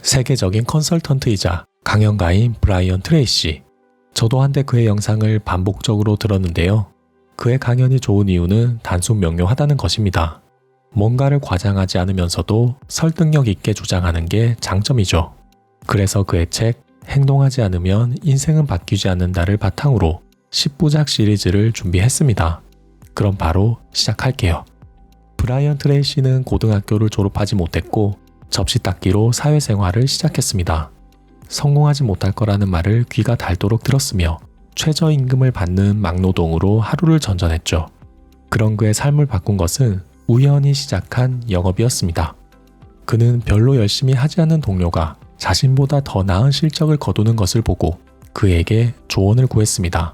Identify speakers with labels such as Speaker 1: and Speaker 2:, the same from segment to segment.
Speaker 1: 세계적인 컨설턴트이자 강연가인 브라이언 트레이시. 저도 한때 그의 영상을 반복적으로 들었는데요. 그의 강연이 좋은 이유는 단순 명료하다는 것입니다. 뭔가를 과장하지 않으면서도 설득력 있게 주장하는 게 장점이죠. 그래서 그의 책 행동하지 않으면 인생은 바뀌지 않는다를 바탕으로 10부작 시리즈를 준비했습니다. 그럼 바로 시작할게요. 브라이언 트레이시는 고등학교를 졸업하지 못했고 접시 닦기로 사회생활을 시작했습니다. 성공하지 못할 거라는 말을 귀가 닳도록 들었으며 최저임금을 받는 막노동으로 하루를 전전했죠. 그런 그의 삶을 바꾼 것은 우연히 시작한 영업이었습니다. 그는 별로 열심히 하지 않는 동료가 자신보다 더 나은 실적을 거두는 것을 보고 그에게 조언을 구했습니다.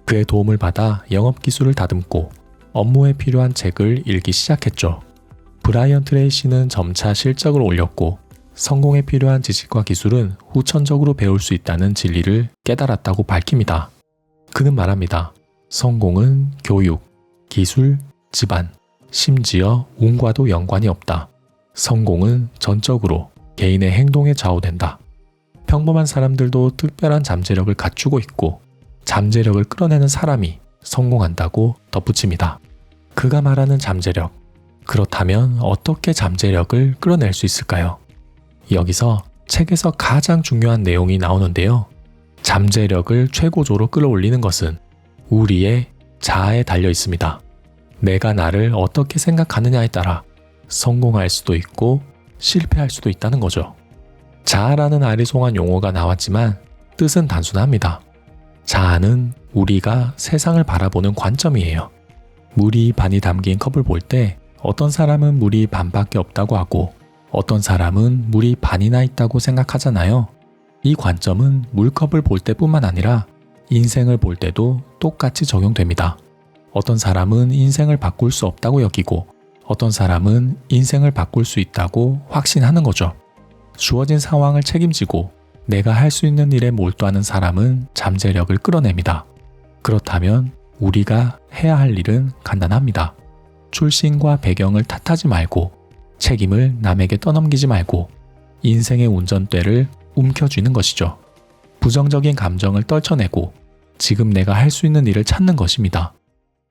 Speaker 1: 그의 도움을 받아 영업 기술을 다듬고 업무에 필요한 책을 읽기 시작했죠. 브라이언 트레이시는 점차 실적을 올렸고 성공에 필요한 지식과 기술은 후천적으로 배울 수 있다는 진리를 깨달았다고 밝힙니다. 그는 말합니다. 성공은 교육, 기술, 집안, 심지어 운과도 연관이 없다. 성공은 전적으로 개인의 행동에 좌우된다. 평범한 사람들도 특별한 잠재력을 갖추고 있고 잠재력을 끌어내는 사람이 성공한다고 덧붙입니다. 그가 말하는 잠재력. 그렇다면 어떻게 잠재력을 끌어낼 수 있을까요? 여기서 책에서 가장 중요한 내용이 나오는데요. 잠재력을 최고조로 끌어올리는 것은 우리의 자아에 달려 있습니다. 내가 나를 어떻게 생각하느냐에 따라 성공할 수도 있고 실패할 수도 있다는 거죠. 자아라는 아리송한 용어가 나왔지만 뜻은 단순합니다. 자아는 우리가 세상을 바라보는 관점이에요. 물이 반이 담긴 컵을 볼 때 어떤 사람은 물이 반밖에 없다고 하고 어떤 사람은 물이 반이나 있다고 생각하잖아요. 이 관점은 물컵을 볼 때뿐만 아니라 인생을 볼 때도 똑같이 적용됩니다. 어떤 사람은 인생을 바꿀 수 없다고 여기고 어떤 사람은 인생을 바꿀 수 있다고 확신하는 거죠. 주어진 상황을 책임지고 내가 할 수 있는 일에 몰두하는 사람은 잠재력을 끌어냅니다. 그렇다면 우리가 해야 할 일은 간단합니다. 출신과 배경을 탓하지 말고 책임을 남에게 떠넘기지 말고 인생의 운전대를 움켜쥐는 것이죠. 부정적인 감정을 떨쳐내고 지금 내가 할 수 있는 일을 찾는 것입니다.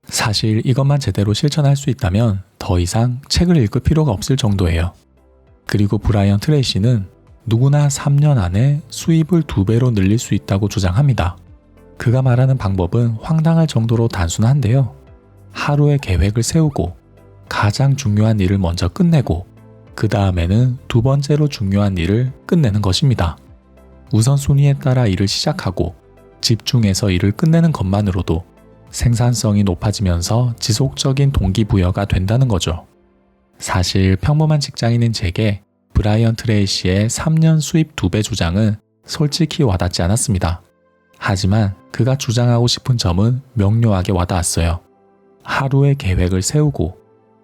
Speaker 1: 사실 이것만 제대로 실천할 수 있다면 더 이상 책을 읽을 필요가 없을 정도예요. 그리고 브라이언 트레이시는 누구나 3년 안에 수입을 2배로 늘릴 수 있다고 주장합니다. 그가 말하는 방법은 황당할 정도로 단순한데요. 하루의 계획을 세우고 가장 중요한 일을 먼저 끝내고 그 다음에는 두 번째로 중요한 일을 끝내는 것입니다. 우선순위에 따라 일을 시작하고 집중해서 일을 끝내는 것만으로도 생산성이 높아지면서 지속적인 동기부여가 된다는 거죠. 사실 평범한 직장인인 제게 브라이언 트레이시의 3년 수입 2배 주장은 솔직히 와닿지 않았습니다. 하지만 그가 주장하고 싶은 점은 명료하게 와닿았어요. 하루의 계획을 세우고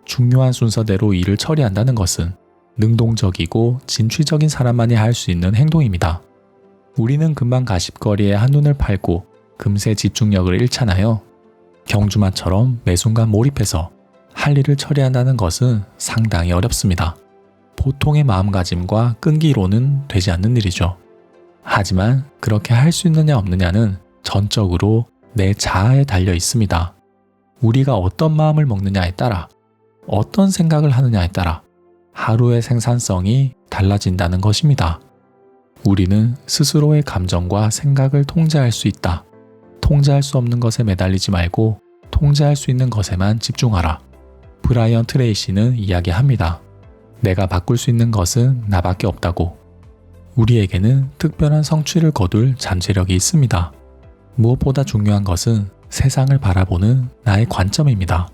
Speaker 1: 중요한 순서대로 일을 처리한다는 것은 능동적이고 진취적인 사람만이 할 수 있는 행동입니다. 우리는 금방 가십거리에 한눈을 팔고 금세 집중력을 잃잖아요. 경주마처럼 매 순간 몰입해서 할 일을 처리한다는 것은 상당히 어렵습니다. 보통의 마음가짐과 끈기로는 되지 않는 일이죠. 하지만 그렇게 할 수 있느냐 없느냐는 전적으로 내 자아에 달려 있습니다. 우리가 어떤 마음을 먹느냐에 따라 어떤 생각을 하느냐에 따라 하루의 생산성이 달라진다는 것입니다. 우리는 스스로의 감정과 생각을 통제할 수 있다. 통제할 수 없는 것에 매달리지 말고 통제할 수 있는 것에만 집중하라. 브라이언 트레이시는 이야기합니다. 내가 바꿀 수 있는 것은 나밖에 없다고. 우리에게는 특별한 성취를 거둘 잠재력이 있습니다. 무엇보다 중요한 것은 세상을 바라보는 나의 관점입니다.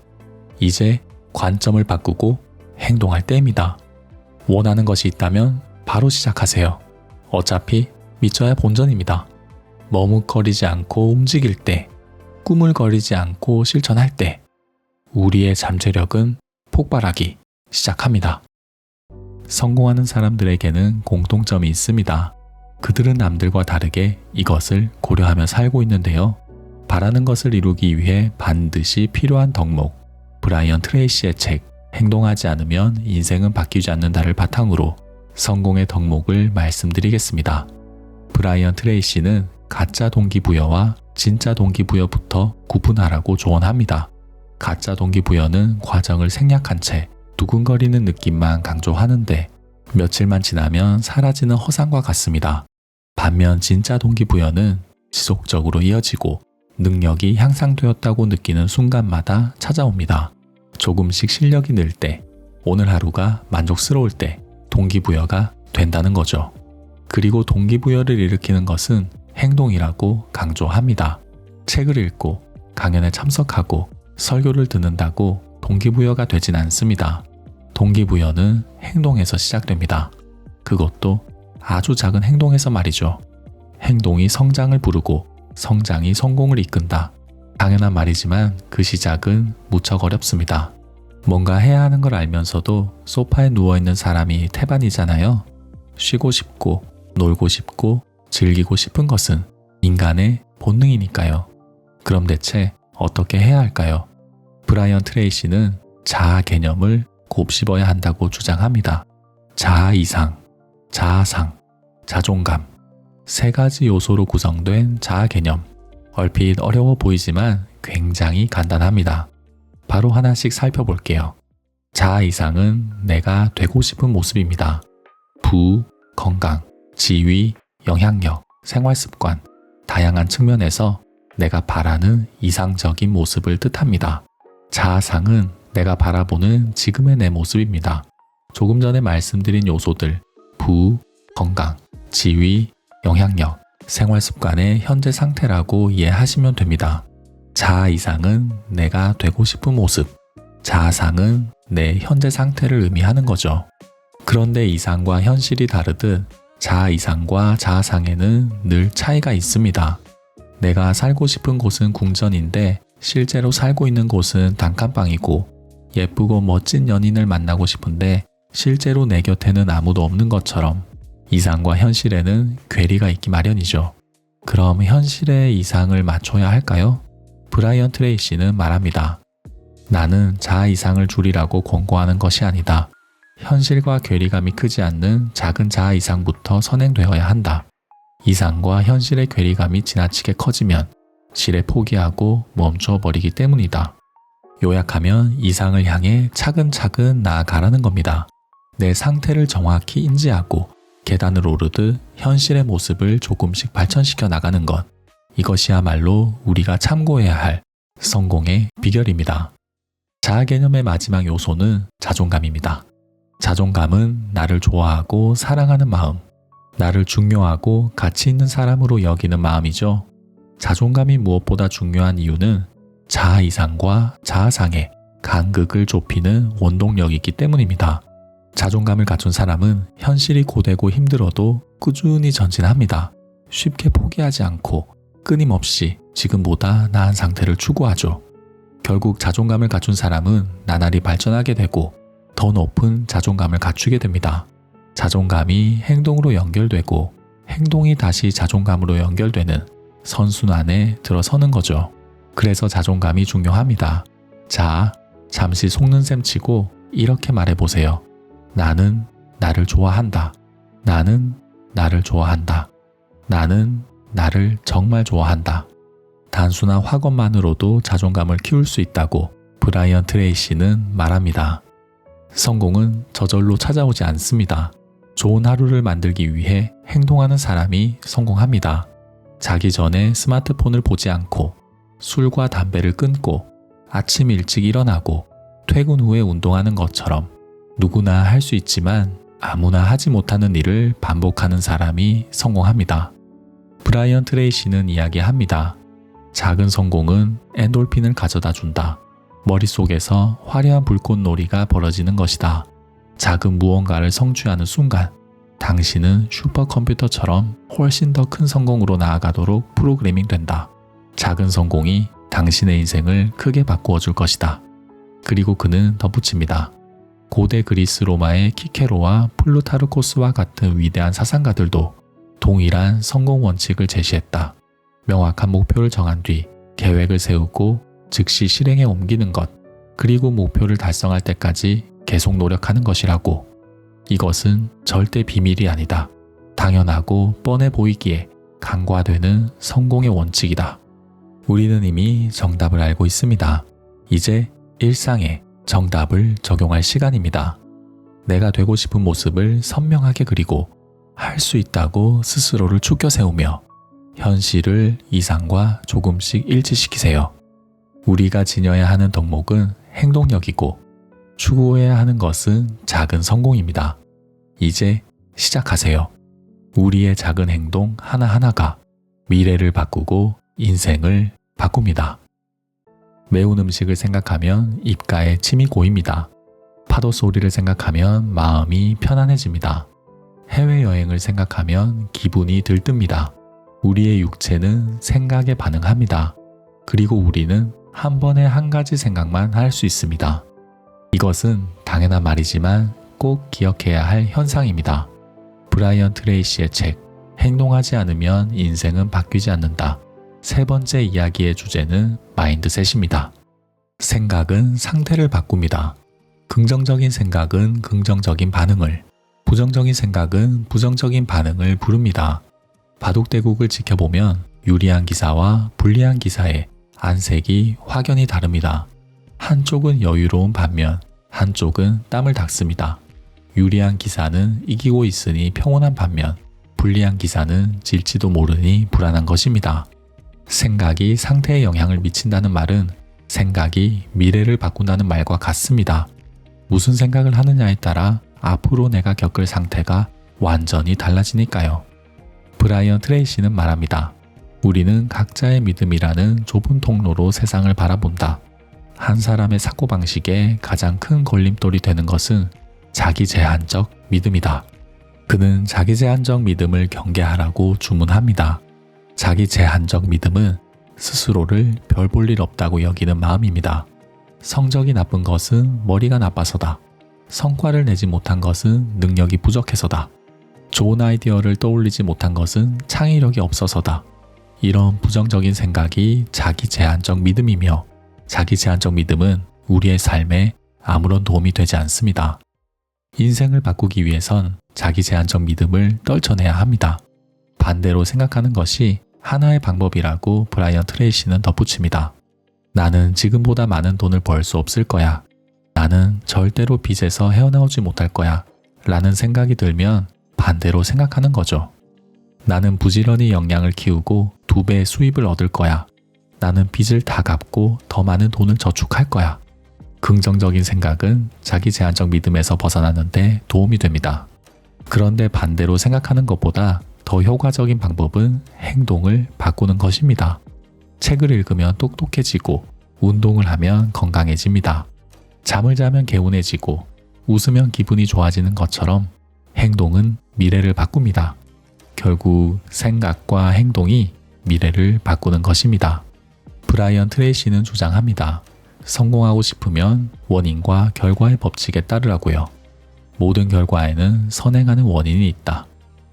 Speaker 1: 이제 관점을 바꾸고 행동할 때입니다. 원하는 것이 있다면 바로 시작하세요. 어차피 믿져야 본전입니다. 머뭇거리지 않고 움직일 때, 꾸물거리지 않고 실천할 때, 우리의 잠재력은 폭발하기 시작합니다. 성공하는 사람들에게는 공통점이 있습니다. 그들은 남들과 다르게 이것을 고려하며 살고 있는데요. 바라는 것을 이루기 위해 반드시 필요한 덕목, 브라이언 트레이시의 책 행동하지 않으면 인생은 바뀌지 않는다를 바탕으로 성공의 덕목을 말씀드리겠습니다. 브라이언 트레이시는 가짜 동기부여와 진짜 동기부여부터 구분하라고 조언합니다. 가짜 동기부여는 과정을 생략한 채 두근거리는 느낌만 강조하는데 며칠만 지나면 사라지는 허상과 같습니다. 반면 진짜 동기부여는 지속적으로 이어지고 능력이 향상되었다고 느끼는 순간마다 찾아옵니다. 조금씩 실력이 늘 때, 오늘 하루가 만족스러울 때 동기부여가 된다는 거죠. 그리고 동기부여를 일으키는 것은 행동이라고 강조합니다. 책을 읽고 강연에 참석하고 설교를 듣는다고 동기부여가 되진 않습니다. 동기부여는 행동에서 시작됩니다. 그것도 아주 작은 행동에서 말이죠. 행동이 성장을 부르고 성장이 성공을 이끈다. 당연한 말이지만 그 시작은 무척 어렵습니다. 뭔가 해야 하는 걸 알면서도 소파에 누워있는 사람이 태반이잖아요. 쉬고 싶고 놀고 싶고 즐기고 싶은 것은 인간의 본능이니까요. 그럼 대체 어떻게 해야 할까요? 브라이언 트레이시는 자아 개념을 곱씹어야 한다고 주장합니다. 자아 이상, 자아상, 자존감, 세 가지 요소로 구성된 자아 개념. 얼핏 어려워 보이지만 굉장히 간단합니다. 바로 하나씩 살펴볼게요. 자아 이상은 내가 되고 싶은 모습입니다. 부, 건강, 지위, 영향력, 생활습관, 다양한 측면에서 내가 바라는 이상적인 모습을 뜻합니다. 자아상은 내가 바라보는 지금의 내 모습입니다. 조금 전에 말씀드린 요소들, 부, 건강, 지위, 영향력, 생활습관의 현재 상태라고 이해하시면 됩니다. 자아 이상은 내가 되고 싶은 모습, 자아상은 내 현재 상태를 의미하는 거죠. 그런데 이상과 현실이 다르듯 자아 이상과 자아상에는 늘 차이가 있습니다. 내가 살고 싶은 곳은 궁전인데 실제로 살고 있는 곳은 단칸방이고, 예쁘고 멋진 연인을 만나고 싶은데 실제로 내 곁에는 아무도 없는 것처럼 이상과 현실에는 괴리가 있기 마련이죠. 그럼 현실의 이상을 맞춰야 할까요? 브라이언 트레이시는 말합니다. 나는 자아 이상을 줄이라고 권고하는 것이 아니다. 현실과 괴리감이 크지 않는 작은 자아 이상부터 선행되어야 한다. 이상과 현실의 괴리감이 지나치게 커지면 실에 포기하고 멈춰버리기 때문이다. 요약하면 이상을 향해 차근차근 나아가라는 겁니다. 내 상태를 정확히 인지하고 계단을 오르듯 현실의 모습을 조금씩 발전시켜 나가는 것. 이것이야말로 우리가 참고해야 할 성공의 비결입니다. 자아 개념의 마지막 요소는 자존감입니다. 자존감은 나를 좋아하고 사랑하는 마음, 나를 중요하고 가치 있는 사람으로 여기는 마음이죠. 자존감이 무엇보다 중요한 이유는 자아 이상과 자아상의 간극을 좁히는 원동력이기 때문입니다. 자존감을 갖춘 사람은 현실이 고되고 힘들어도 꾸준히 전진합니다. 쉽게 포기하지 않고 끊임없이 지금보다 나은 상태를 추구하죠. 결국 자존감을 갖춘 사람은 나날이 발전하게 되고 더 높은 자존감을 갖추게 됩니다. 자존감이 행동으로 연결되고 행동이 다시 자존감으로 연결되는 선순환에 들어서는 거죠. 그래서 자존감이 중요합니다. 자, 잠시 속는 셈 치고 이렇게 말해보세요. 나는 나를 좋아한다. 나는 나를 좋아한다. 나는 나를 정말 좋아한다. 단순한 확언만으로도 자존감을 키울 수 있다고 브라이언 트레이시는 말합니다. 성공은 저절로 찾아오지 않습니다. 좋은 하루를 만들기 위해 행동하는 사람이 성공합니다. 자기 전에 스마트폰을 보지 않고 술과 담배를 끊고 아침 일찍 일어나고 퇴근 후에 운동하는 것처럼 누구나 할 수 있지만 아무나 하지 못하는 일을 반복하는 사람이 성공합니다. 브라이언 트레이시는 이야기합니다. 작은 성공은 엔돌핀을 가져다 준다. 머릿속에서 화려한 불꽃놀이가 벌어지는 것이다. 작은 무언가를 성취하는 순간 당신은 슈퍼컴퓨터처럼 훨씬 더 큰 성공으로 나아가도록 프로그래밍 된다. 작은 성공이 당신의 인생을 크게 바꾸어 줄 것이다. 그리고 그는 덧붙입니다. 고대 그리스 로마의 키케로와 플루타르코스와 같은 위대한 사상가들도 동일한 성공 원칙을 제시했다. 명확한 목표를 정한 뒤 계획을 세우고 즉시 실행에 옮기는 것, 그리고 목표를 달성할 때까지 계속 노력하는 것이라고. 이것은 절대 비밀이 아니다. 당연하고 뻔해 보이기에 간과되는 성공의 원칙이다. 우리는 이미 정답을 알고 있습니다. 이제 일상에 정답을 적용할 시간입니다. 내가 되고 싶은 모습을 선명하게 그리고 할 수 있다고 스스로를 축켜 세우며 현실을 이상과 조금씩 일치시키세요. 우리가 지녀야 하는 덕목은 행동력이고 추구해야 하는 것은 작은 성공입니다. 이제 시작하세요. 우리의 작은 행동 하나하나가 미래를 바꾸고 인생을 바꿉니다. 매운 음식을 생각하면 입가에 침이 고입니다. 파도 소리를 생각하면 마음이 편안해집니다. 해외여행을 생각하면 기분이 들뜹니다. 우리의 육체는 생각에 반응합니다. 그리고 우리는 한 번에 한 가지 생각만 할 수 있습니다. 이것은 당연한 말이지만 꼭 기억해야 할 현상입니다. 브라이언 트레이시의 책 행동하지 않으면 인생은 바뀌지 않는다. 세 번째 이야기의 주제는 마인드셋입니다. 생각은 상태를 바꿉니다. 긍정적인 생각은 긍정적인 반응을, 부정적인 생각은 부정적인 반응을 부릅니다. 바둑대국을 지켜보면 유리한 기사와 불리한 기사의 안색이 확연히 다릅니다. 한쪽은 여유로운 반면 한쪽은 땀을 닦습니다. 유리한 기사는 이기고 있으니 평온한 반면 불리한 기사는 질지도 모르니 불안한 것입니다. 생각이 상태에 영향을 미친다는 말은 생각이 미래를 바꾼다는 말과 같습니다. 무슨 생각을 하느냐에 따라 앞으로 내가 겪을 상태가 완전히 달라지니까요. 브라이언 트레이시는 말합니다. 우리는 각자의 믿음이라는 좁은 통로로 세상을 바라본다. 한 사람의 사고방식에 가장 큰 걸림돌이 되는 것은 자기 제한적 믿음이다. 그는 자기 제한적 믿음을 경계하라고 주문합니다. 자기 제한적 믿음은 스스로를 별 볼 일 없다고 여기는 마음입니다. 성적이 나쁜 것은 머리가 나빠서다. 성과를 내지 못한 것은 능력이 부족해서다. 좋은 아이디어를 떠올리지 못한 것은 창의력이 없어서다. 이런 부정적인 생각이 자기 제한적 믿음이며 자기 제한적 믿음은 우리의 삶에 아무런 도움이 되지 않습니다. 인생을 바꾸기 위해선 자기 제한적 믿음을 떨쳐내야 합니다. 반대로 생각하는 것이 하나의 방법이라고 브라이언 트레이시는 덧붙입니다. 나는 지금보다 많은 돈을 벌 수 없을 거야. 나는 절대로 빚에서 헤어나오지 못할 거야. 라는 생각이 들면 반대로 생각하는 거죠. 나는 부지런히 역량을 키우고 2배의 수입을 얻을 거야. 나는 빚을 다 갚고 더 많은 돈을 저축할 거야. 긍정적인 생각은 자기 제한적 믿음에서 벗어나는데 도움이 됩니다. 그런데 반대로 생각하는 것보다 더 효과적인 방법은 행동을 바꾸는 것입니다. 책을 읽으면 똑똑해지고 운동을 하면 건강해집니다. 잠을 자면 개운해지고 웃으면 기분이 좋아지는 것처럼 행동은 미래를 바꿉니다. 결국 생각과 행동이 미래를 바꾸는 것입니다. 브라이언 트레이시는 주장합니다. 성공하고 싶으면 원인과 결과의 법칙에 따르라고요. 모든 결과에는 선행하는 원인이 있다.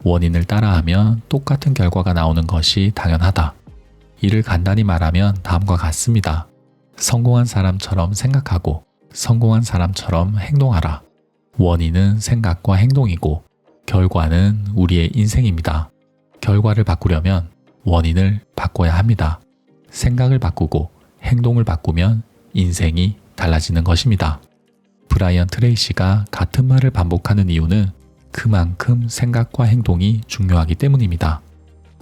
Speaker 1: 원인을 따라하면 똑같은 결과가 나오는 것이 당연하다. 이를 간단히 말하면 다음과 같습니다. 성공한 사람처럼 생각하고 성공한 사람처럼 행동하라. 원인은 생각과 행동이고 결과는 우리의 인생입니다. 결과를 바꾸려면 원인을 바꿔야 합니다. 생각을 바꾸고 행동을 바꾸면 인생이 달라지는 것입니다. 브라이언 트레이시가 같은 말을 반복하는 이유는 그만큼 생각과 행동이 중요하기 때문입니다.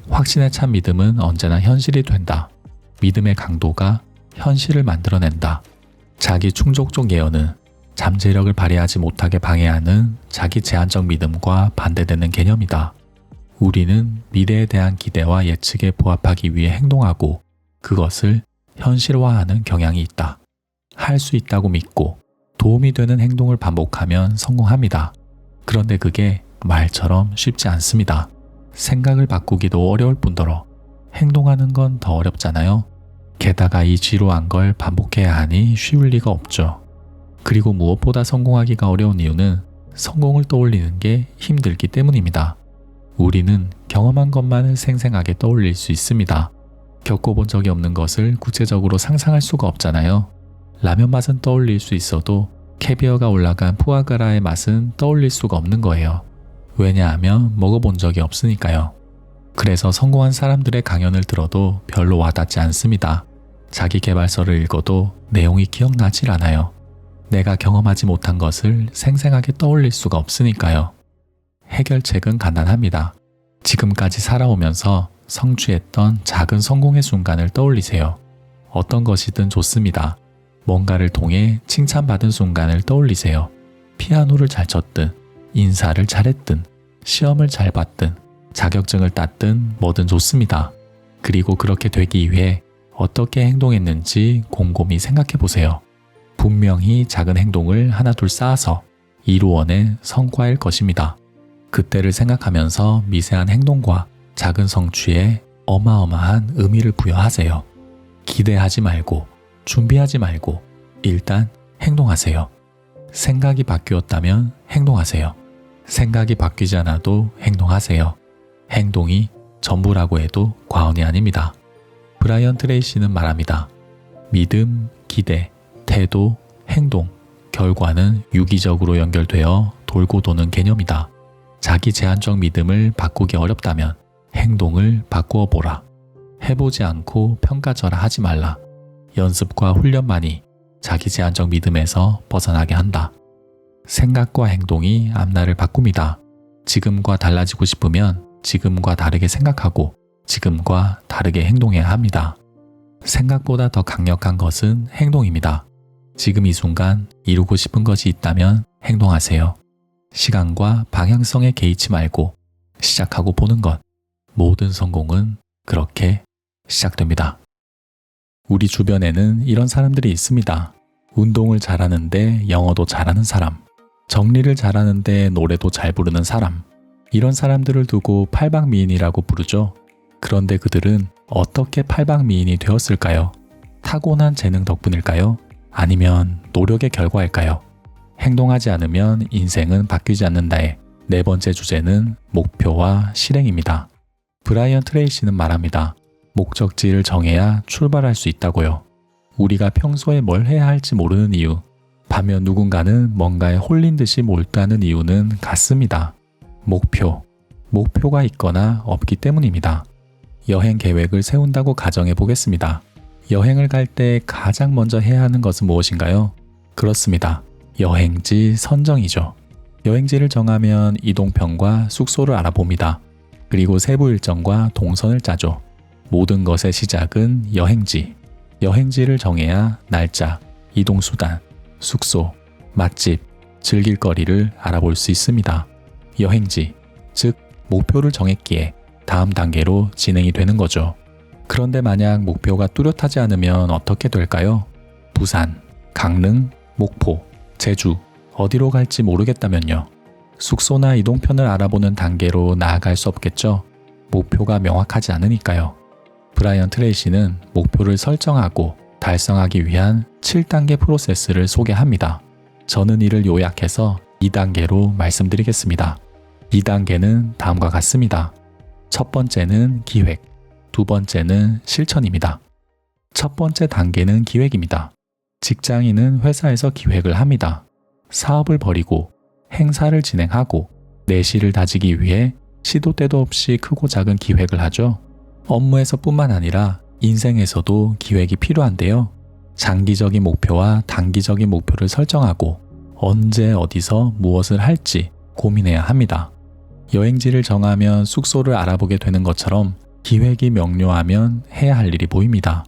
Speaker 1: 확신에 찬 믿음은 언제나 현실이 된다. 믿음의 강도가 현실을 만들어낸다. 자기 충족적 예언은 잠재력을 발휘하지 못하게 방해하는 자기 제한적 믿음과 반대되는 개념이다. 우리는 미래에 대한 기대와 예측에 부합하기 위해 행동하고 그것을 현실화하는 경향이 있다. 할 수 있다고 믿고 도움이 되는 행동을 반복하면 성공합니다. 그런데 그게 말처럼 쉽지 않습니다. 생각을 바꾸기도 어려울 뿐더러 행동하는 건 더 어렵잖아요. 게다가 이 지루한 걸 반복해야 하니 쉬울 리가 없죠. 그리고 무엇보다 성공하기가 어려운 이유는 성공을 떠올리는 게 힘들기 때문입니다. 우리는 경험한 것만을 생생하게 떠올릴 수 있습니다. 겪어본 적이 없는 것을 구체적으로 상상할 수가 없잖아요. 라면 맛은 떠올릴 수 있어도 캐비어가 올라간 푸아그라의 맛은 떠올릴 수가 없는 거예요. 왜냐하면 먹어본 적이 없으니까요. 그래서 성공한 사람들의 강연을 들어도 별로 와닿지 않습니다. 자기 개발서를 읽어도 내용이 기억나질 않아요. 내가 경험하지 못한 것을 생생하게 떠올릴 수가 없으니까요. 해결책은 간단합니다. 지금까지 살아오면서 성취했던 작은 성공의 순간을 떠올리세요. 어떤 것이든 좋습니다. 뭔가를 통해 칭찬받은 순간을 떠올리세요. 피아노를 잘 쳤든, 인사를 잘했든, 시험을 잘 봤든, 자격증을 땄든 뭐든 좋습니다. 그리고 그렇게 되기 위해 어떻게 행동했는지 곰곰이 생각해 보세요. 분명히 작은 행동을 하나둘 쌓아서 이루어낸 성과일 것입니다. 그때를 생각하면서 미세한 행동과 작은 성취에 어마어마한 의미를 부여하세요. 기대하지 말고, 준비하지 말고, 일단 행동하세요. 생각이 바뀌었다면 행동하세요. 생각이 바뀌지 않아도 행동하세요. 행동이 전부라고 해도 과언이 아닙니다. 브라이언 트레이시는 말합니다. 믿음, 기대, 태도, 행동, 결과는 유기적으로 연결되어 돌고 도는 개념이다. 자기 제한적 믿음을 바꾸기 어렵다면 행동을 바꾸어 보라. 해보지 않고 평가절하 하지 말라. 연습과 훈련만이 자기 제한적 믿음에서 벗어나게 한다. 생각과 행동이 앞날을 바꿉니다. 지금과 달라지고 싶으면 지금과 다르게 생각하고 지금과 다르게 행동해야 합니다. 생각보다 더 강력한 것은 행동입니다. 지금 이 순간 이루고 싶은 것이 있다면 행동하세요. 시간과 방향성에 개의치 말고 시작하고 보는 것. 모든 성공은 그렇게 시작됩니다. 우리 주변에는 이런 사람들이 있습니다. 운동을 잘하는데 영어도 잘하는 사람, 정리를 잘하는데 노래도 잘 부르는 사람, 이런 사람들을 두고 팔방미인이라고 부르죠. 그런데 그들은 어떻게 팔방미인이 되었을까요? 타고난 재능 덕분일까요? 아니면 노력의 결과일까요? 행동하지 않으면 인생은 바뀌지 않는다의 네 번째 주제는 목표와 실행입니다. 브라이언 트레이시는 말합니다. 목적지를 정해야 출발할 수 있다고요. 우리가 평소에 뭘 해야 할지 모르는 이유, 반면 누군가는 뭔가에 홀린 듯이 몰두하는 이유는 같습니다. 목표가 있거나 없기 때문입니다. 여행 계획을 세운다고 가정해 보겠습니다. 여행을 갈 때 가장 먼저 해야 하는 것은 무엇인가요? 그렇습니다. 여행지 선정이죠. 여행지를 정하면 이동편과 숙소를 알아봅니다. 그리고 세부 일정과 동선을 짜죠. 모든 것의 시작은 여행지. 여행지를 정해야 날짜, 이동수단, 숙소, 맛집, 즐길 거리를 알아볼 수 있습니다. 여행지, 즉 목표를 정했기에 다음 단계로 진행이 되는 거죠. 그런데 만약 목표가 뚜렷하지 않으면 어떻게 될까요? 부산, 강릉, 목포, 제주, 어디로 갈지 모르겠다면요. 숙소나 이동편을 알아보는 단계로 나아갈 수 없겠죠. 목표가 명확하지 않으니까요. 브라이언 트레이시는 목표를 설정하고 달성하기 위한 7단계 프로세스를 소개합니다. 저는 이를 요약해서 2단계로 말씀드리겠습니다. 2단계는 다음과 같습니다. 첫 번째는 기획, 두 번째는 실천입니다. 첫 번째 단계는 기획입니다. 직장인은 회사에서 기획을 합니다. 사업을 벌이고 행사를 진행하고 내실을 다지기 위해 시도 때도 없이 크고 작은 기획을 하죠. 업무에서뿐만 아니라 인생에서도 기획이 필요한데요. 장기적인 목표와 단기적인 목표를 설정하고 언제 어디서 무엇을 할지 고민해야 합니다. 여행지를 정하면 숙소를 알아보게 되는 것처럼 기획이 명료하면 해야 할 일이 보입니다.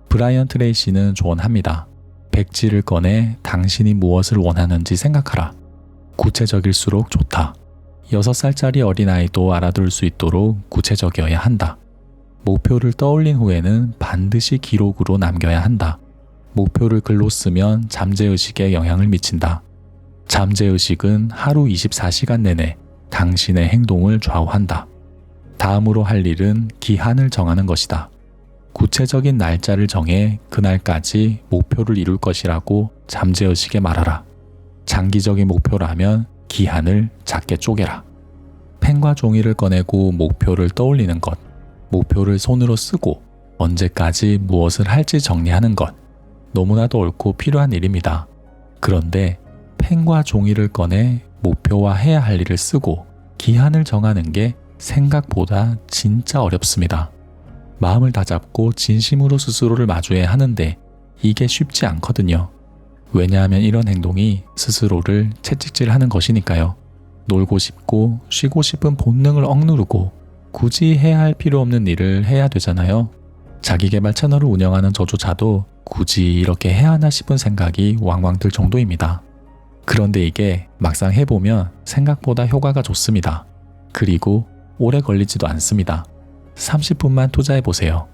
Speaker 1: 브라이언 트레이시는 조언합니다. 백지를 꺼내 당신이 무엇을 원하는지 생각하라. 구체적일수록 좋다. 6살짜리 어린아이도 알아둘 수 있도록 구체적이어야 한다. 목표를 떠올린 후에는 반드시 기록으로 남겨야 한다. 목표를 글로 쓰면 잠재의식에 영향을 미친다. 잠재의식은 하루 24시간 내내 당신의 행동을 좌우한다. 다음으로 할 일은 기한을 정하는 것이다. 구체적인 날짜를 정해 그날까지 목표를 이룰 것이라고 잠재의식에 말하라. 장기적인 목표라면 기한을 작게 쪼개라. 펜과 종이를 꺼내고 목표를 떠올리는 것, 목표를 손으로 쓰고 언제까지 무엇을 할지 정리하는 것, 너무나도 옳고 필요한 일입니다. 그런데 펜과 종이를 꺼내 목표와 해야 할 일을 쓰고 기한을 정하는 게 생각보다 진짜 어렵습니다. 마음을 다잡고 진심으로 스스로를 마주해야 하는데 이게 쉽지 않거든요. 왜냐하면 이런 행동이 스스로를 채찍질하는 것이니까요. 놀고 싶고 쉬고 싶은 본능을 억누르고 굳이 해야 할 필요 없는 일을 해야 되잖아요. 자기계발 채널을 운영하는 저조차도 굳이 이렇게 해야 하나 싶은 생각이 왕왕 들 정도입니다. 그런데 이게 막상 해보면 생각보다 효과가 좋습니다. 그리고 오래 걸리지도 않습니다. 30분만 투자해보세요.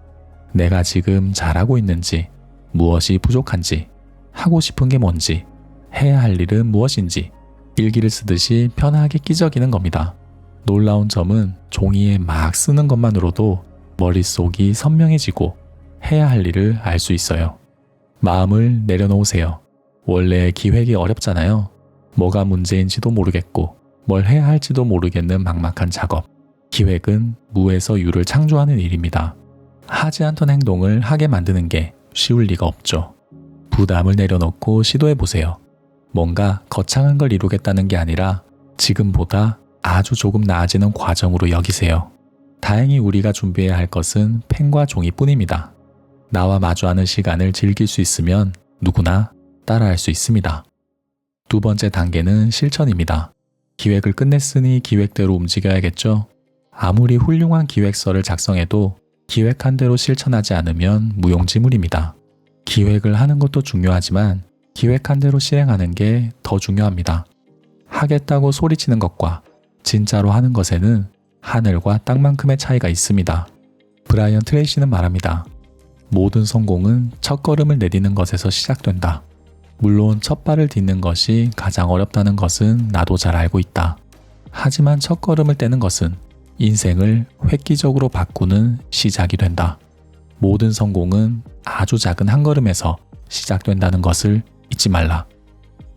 Speaker 1: 내가 지금 잘하고 있는지, 무엇이 부족한지, 하고 싶은 게 뭔지, 해야 할 일은 무엇인지 일기를 쓰듯이 편하게 끼적이는 겁니다. 놀라운 점은 종이에 막 쓰는 것만으로도 머릿속이 선명해지고 해야 할 일을 알 수 있어요. 마음을 내려놓으세요. 원래 기획이 어렵잖아요. 뭐가 문제인지도 모르겠고 뭘 해야 할지도 모르겠는 막막한 작업. 기획은 무에서 유를 창조하는 일입니다. 하지 않던 행동을 하게 만드는 게 쉬울 리가 없죠. 부담을 내려놓고 시도해보세요. 뭔가 거창한 걸 이루겠다는 게 아니라 지금보다 아주 조금 나아지는 과정으로 여기세요. 다행히 우리가 준비해야 할 것은 펜과 종이뿐입니다. 나와 마주하는 시간을 즐길 수 있으면 누구나 따라할 수 있습니다. 두 번째 단계는 실천입니다. 기획을 끝냈으니 기획대로 움직여야겠죠? 아무리 훌륭한 기획서를 작성해도 기획한 대로 실천하지 않으면 무용지물입니다. 기획을 하는 것도 중요하지만 기획한 대로 실행하는 게 더 중요합니다. 하겠다고 소리치는 것과 진짜로 하는 것에는 하늘과 땅만큼의 차이가 있습니다. 브라이언 트레이시는 말합니다. 모든 성공은 첫걸음을 내디는 것에서 시작된다. 물론 첫 발을 딛는 것이 가장 어렵다는 것은 나도 잘 알고 있다. 하지만 첫걸음을 떼는 것은 인생을 획기적으로 바꾸는 시작이 된다. 모든 성공은 아주 작은 한 걸음에서 시작된다는 것을 잊지 말라.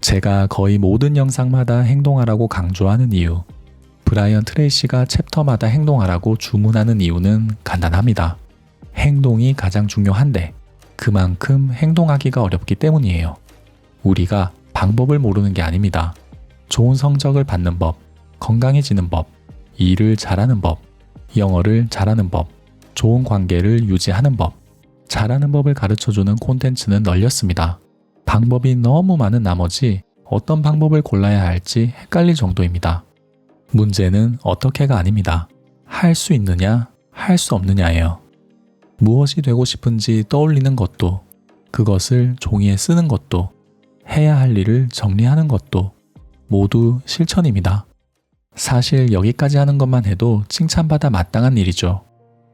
Speaker 1: 제가 거의 모든 영상마다 행동하라고 강조하는 이유, 브라이언 트레이시가 챕터마다 행동하라고 주문하는 이유는 간단합니다. 행동이 가장 중요한데 그만큼 행동하기가 어렵기 때문이에요. 우리가 방법을 모르는 게 아닙니다. 좋은 성적을 받는 법, 건강해지는 법, 일을 잘하는 법, 영어를 잘하는 법, 좋은 관계를 유지하는 법, 잘하는 법을 가르쳐주는 콘텐츠는 널렸습니다. 방법이 너무 많은 나머지 어떤 방법을 골라야 할지 헷갈릴 정도입니다. 문제는 어떻게가 아닙니다. 할 수 있느냐, 할 수 없느냐예요. 무엇이 되고 싶은지 떠올리는 것도, 그것을 종이에 쓰는 것도, 해야 할 일을 정리하는 것도 모두 실천입니다. 사실 여기까지 하는 것만 해도 칭찬받아 마땅한 일이죠.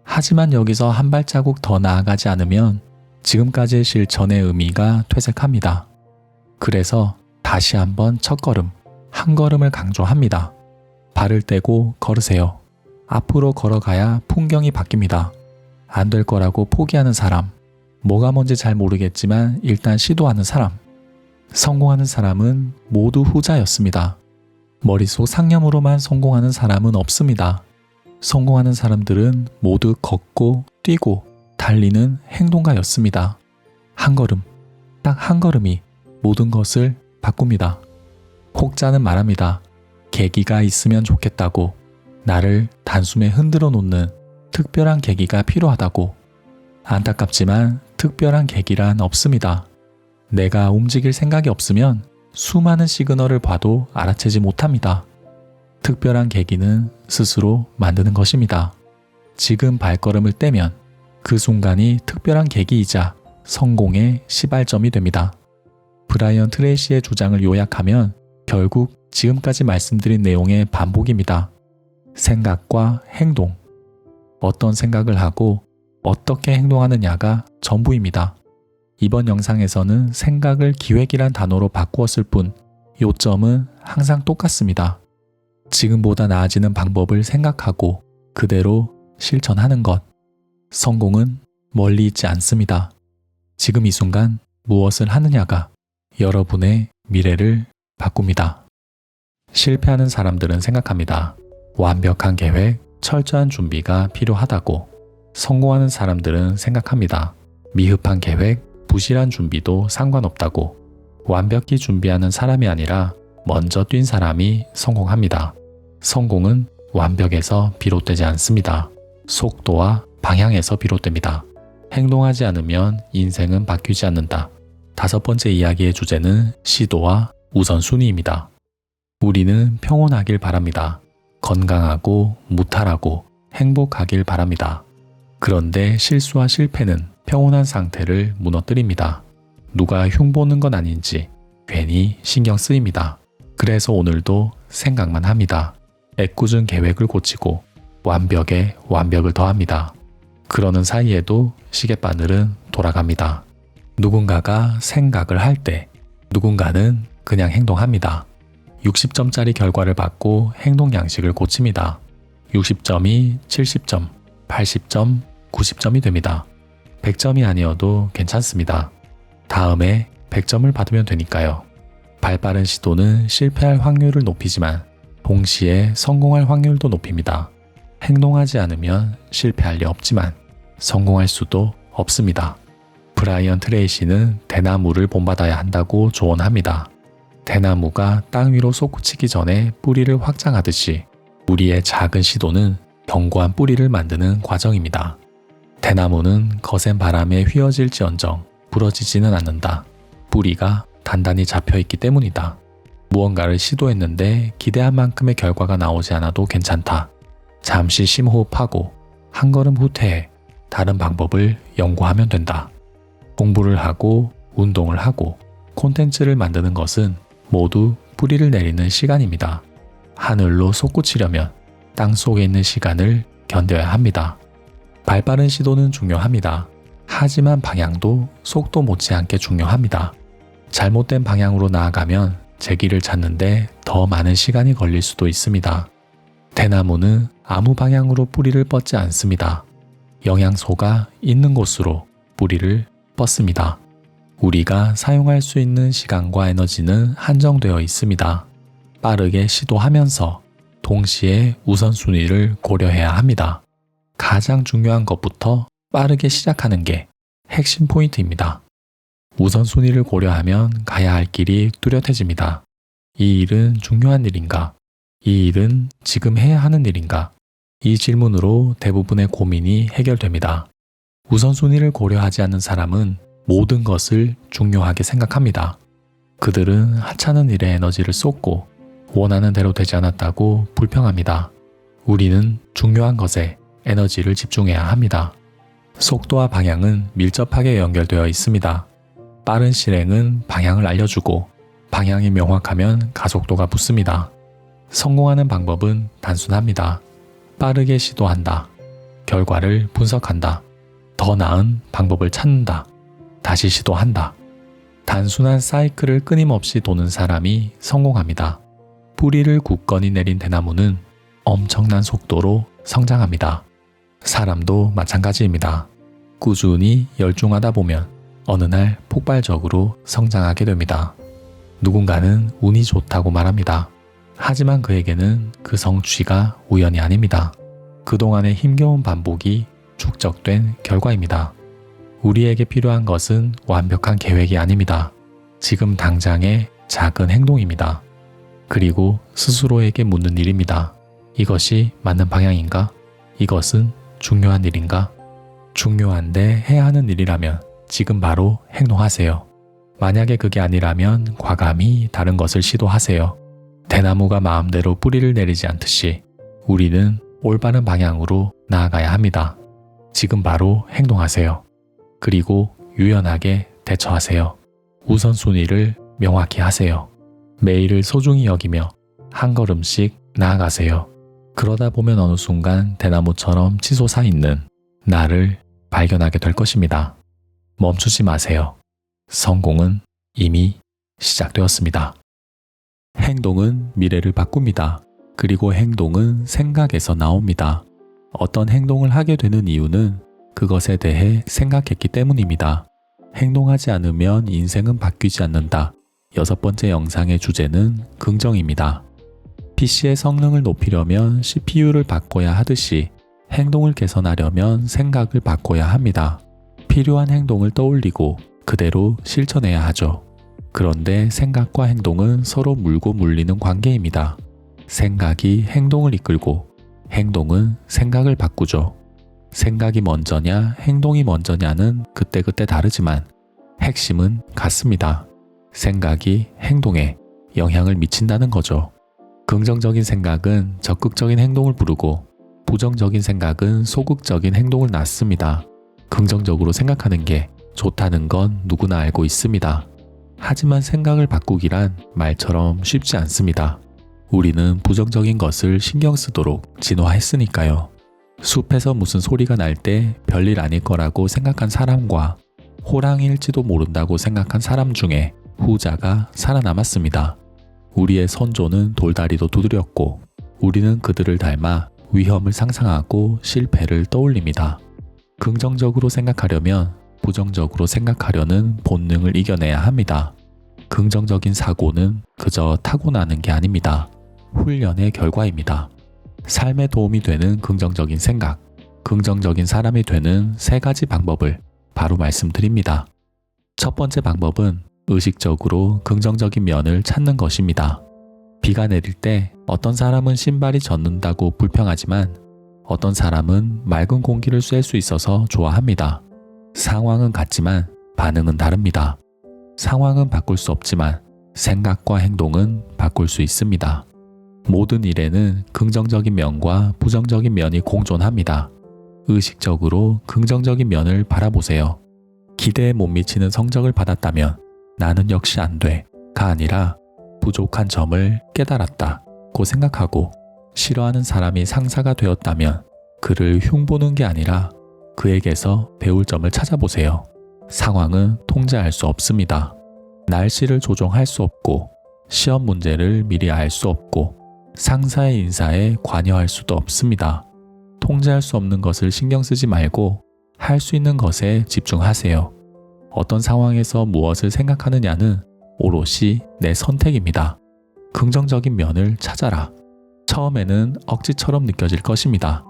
Speaker 1: 하지만 여기서 한 발자국 더 나아가지 않으면 지금까지의 실천의 의미가 퇴색합니다. 그래서 다시 한번 첫걸음, 한 걸음을 강조합니다. 발을 떼고 걸으세요. 앞으로 걸어가야 풍경이 바뀝니다. 안 될 거라고 포기하는 사람, 뭐가 뭔지 잘 모르겠지만 일단 시도하는 사람, 성공하는 사람은 모두 후자였습니다. 머릿속 상념으로만 성공하는 사람은 없습니다. 성공하는 사람들은 모두 걷고 뛰고 달리는 행동가였습니다. 한 걸음, 딱 한 걸음이 모든 것을 바꿉니다. 혹자는 말합니다. 계기가 있으면 좋겠다고, 나를 단숨에 흔들어 놓는 특별한 계기가 필요하다고. 안타깝지만 특별한 계기란 없습니다. 내가 움직일 생각이 없으면 수많은 시그널을 봐도 알아채지 못합니다. 특별한 계기는 스스로 만드는 것입니다. 지금 발걸음을 떼면 그 순간이 특별한 계기이자 성공의 시발점이 됩니다. 브라이언 트레이시의 주장을 요약하면 결국 지금까지 말씀드린 내용의 반복입니다. 생각과 행동. 어떤 생각을 하고 어떻게 행동하느냐가 전부입니다. 이번 영상에서는 생각을 기획이란 단어로 바꾸었을 뿐 요점은 항상 똑같습니다. 지금보다 나아지는 방법을 생각하고 그대로 실천하는 것. 성공은 멀리 있지 않습니다. 지금 이 순간 무엇을 하느냐가 여러분의 미래를 바꿉니다. 실패하는 사람들은 생각합니다. 완벽한 계획, 철저한 준비가 필요하다고. 성공하는 사람들은 생각합니다. 미흡한 계획, 부실한 준비도 상관없다고. 완벽히 준비하는 사람이 아니라 먼저 뛴 사람이 성공합니다. 성공은 완벽에서 비롯되지 않습니다. 속도와 방향에서 비롯됩니다. 행동하지 않으면 인생은 바뀌지 않는다. 5번째 이야기의 주제는 시도와 우선순위입니다. 우리는 평온하길 바랍니다. 건강하고 무탈하고 행복하길 바랍니다. 그런데 실수와 실패는 평온한 상태를 무너뜨립니다. 누가 흉보는 건 아닌지 괜히 신경 쓰입니다. 그래서 오늘도 생각만 합니다. 애꿎은 계획을 고치고 완벽에 완벽을 더합니다. 그러는 사이에도 시계바늘은 돌아갑니다. 누군가가 생각을 할 때 누군가는 그냥 행동합니다. 60점짜리 결과를 받고 행동 양식을 고칩니다. 60점이 70점, 80점, 90점이 됩니다. 100점이 아니어도 괜찮습니다. 다음에 100점을 받으면 되니까요. 발빠른 시도는 실패할 확률을 높이지만 동시에 성공할 확률도 높입니다. 행동하지 않으면 실패할 리 없지만 성공할 수도 없습니다. 브라이언 트레이시는 대나무를 본받아야 한다고 조언합니다. 대나무가 땅 위로 솟구치기 전에 뿌리를 확장하듯이 우리의 작은 시도는 견고한 뿌리를 만드는 과정입니다. 대나무는 거센 바람에 휘어질지언정 부러지지는 않는다. 뿌리가 단단히 잡혀있기 때문이다. 무언가를 시도했는데 기대한 만큼의 결과가 나오지 않아도 괜찮다. 잠시 심호흡하고 한 걸음 후퇴해 다른 방법을 연구하면 된다. 공부를 하고 운동을 하고 콘텐츠를 만드는 것은 모두 뿌리를 내리는 시간입니다. 하늘로 솟구치려면 땅 속에 있는 시간을 견뎌야 합니다. 발빠른 시도는 중요합니다. 하지만 방향도 속도 못지않게 중요합니다. 잘못된 방향으로 나아가면 제 길을 찾는데 더 많은 시간이 걸릴 수도 있습니다. 대나무는 아무 방향으로 뿌리를 뻗지 않습니다. 영양소가 있는 곳으로 뿌리를 뻗습니다. 우리가 사용할 수 있는 시간과 에너지는 한정되어 있습니다. 빠르게 시도하면서 동시에 우선순위를 고려해야 합니다. 가장 중요한 것부터 빠르게 시작하는 게 핵심 포인트입니다. 우선순위를 고려하면 가야 할 길이 뚜렷해집니다. 이 일은 중요한 일인가? 이 일은 지금 해야 하는 일인가? 이 질문으로 대부분의 고민이 해결됩니다. 우선순위를 고려하지 않는 사람은 모든 것을 중요하게 생각합니다. 그들은 하찮은 일에 에너지를 쏟고 원하는 대로 되지 않았다고 불평합니다. 우리는 중요한 것에 에너지를 집중해야 합니다. 속도와 방향은 밀접하게 연결되어 있습니다. 빠른 실행은 방향을 알려주고 방향이 명확하면 가속도가 붙습니다. 성공하는 방법은 단순합니다. 빠르게 시도한다. 결과를 분석한다. 더 나은 방법을 찾는다. 다시 시도한다. 단순한 사이클을 끊임없이 도는 사람이 성공합니다. 뿌리를 굳건히 내린 대나무는 엄청난 속도로 성장합니다. 사람도 마찬가지입니다. 꾸준히 열중하다 보면 어느 날 폭발적으로 성장하게 됩니다. 누군가는 운이 좋다고 말합니다. 하지만 그에게는 그 성취가 우연이 아닙니다. 그동안의 힘겨운 반복이 축적된 결과입니다. 우리에게 필요한 것은 완벽한 계획이 아닙니다. 지금 당장의 작은 행동입니다. 그리고 스스로에게 묻는 일입니다. 이것이 맞는 방향인가? 이것은 중요한 일인가? 중요한데 해야 하는 일이라면 지금 바로 행동하세요. 만약에 그게 아니라면 과감히 다른 것을 시도하세요. 대나무가 마음대로 뿌리를 내리지 않듯이 우리는 올바른 방향으로 나아가야 합니다. 지금 바로 행동하세요. 그리고 유연하게 대처하세요. 우선순위를 명확히 하세요. 매일을 소중히 여기며 한 걸음씩 나아가세요. 그러다 보면 어느 순간 대나무처럼 치솟아 있는 나를 발견하게 될 것입니다. 멈추지 마세요. 성공은 이미 시작되었습니다. 행동은 미래를 바꿉니다. 그리고 행동은 생각에서 나옵니다. 어떤 행동을 하게 되는 이유는 그것에 대해 생각했기 때문입니다. 행동하지 않으면 인생은 바뀌지 않는다. 6번째 영상의 주제는 긍정입니다. PC의 성능을 높이려면 CPU를 바꿔야 하듯이 행동을 개선하려면 생각을 바꿔야 합니다. 필요한 행동을 떠올리고 그대로 실천해야 하죠. 그런데 생각과 행동은 서로 물고 물리는 관계입니다. 생각이 행동을 이끌고 행동은 생각을 바꾸죠. 생각이 먼저냐 행동이 먼저냐는 그때그때 다르지만 핵심은 같습니다. 생각이 행동에 영향을 미친다는 거죠. 긍정적인 생각은 적극적인 행동을 부르고 부정적인 생각은 소극적인 행동을 낳습니다. 긍정적으로 생각하는 게 좋다는 건 누구나 알고 있습니다. 하지만 생각을 바꾸기란 말처럼 쉽지 않습니다. 우리는 부정적인 것을 신경 쓰도록 진화했으니까요. 숲에서 무슨 소리가 날 때 별일 아닐 거라고 생각한 사람과 호랑이일지도 모른다고 생각한 사람 중에 후자가 살아남았습니다. 우리의 선조는 돌다리도 두드렸고 우리는 그들을 닮아 위험을 상상하고 실패를 떠올립니다. 긍정적으로 생각하려면 부정적으로 생각하려는 본능을 이겨내야 합니다. 긍정적인 사고는 그저 타고나는 게 아닙니다. 훈련의 결과입니다. 삶에 도움이 되는 긍정적인 생각, 긍정적인 사람이 되는 3가지 방법을 바로 말씀드립니다. 첫 번째 방법은 의식적으로 긍정적인 면을 찾는 것입니다. 비가 내릴 때 어떤 사람은 신발이 젖는다고 불평하지만 어떤 사람은 맑은 공기를 쐴 수 있어서 좋아합니다. 상황은 같지만 반응은 다릅니다. 상황은 바꿀 수 없지만 생각과 행동은 바꿀 수 있습니다. 모든 일에는 긍정적인 면과 부정적인 면이 공존합니다. 의식적으로 긍정적인 면을 바라보세요. 기대에 못 미치는 성적을 받았다면 나는 역시 안 돼가 아니라 부족한 점을 깨달았다고 생각하고 싫어하는 사람이 상사가 되었다면 그를 흉보는 게 아니라 그에게서 배울 점을 찾아보세요. 상황은 통제할 수 없습니다. 날씨를 조종할 수 없고 시험 문제를 미리 알 수 없고 상사의 인사에 관여할 수도 없습니다. 통제할 수 없는 것을 신경 쓰지 말고 할 수 있는 것에 집중하세요. 어떤 상황에서 무엇을 생각하느냐는 오롯이 내 선택입니다. 긍정적인 면을 찾아라. 처음에는 억지처럼 느껴질 것입니다.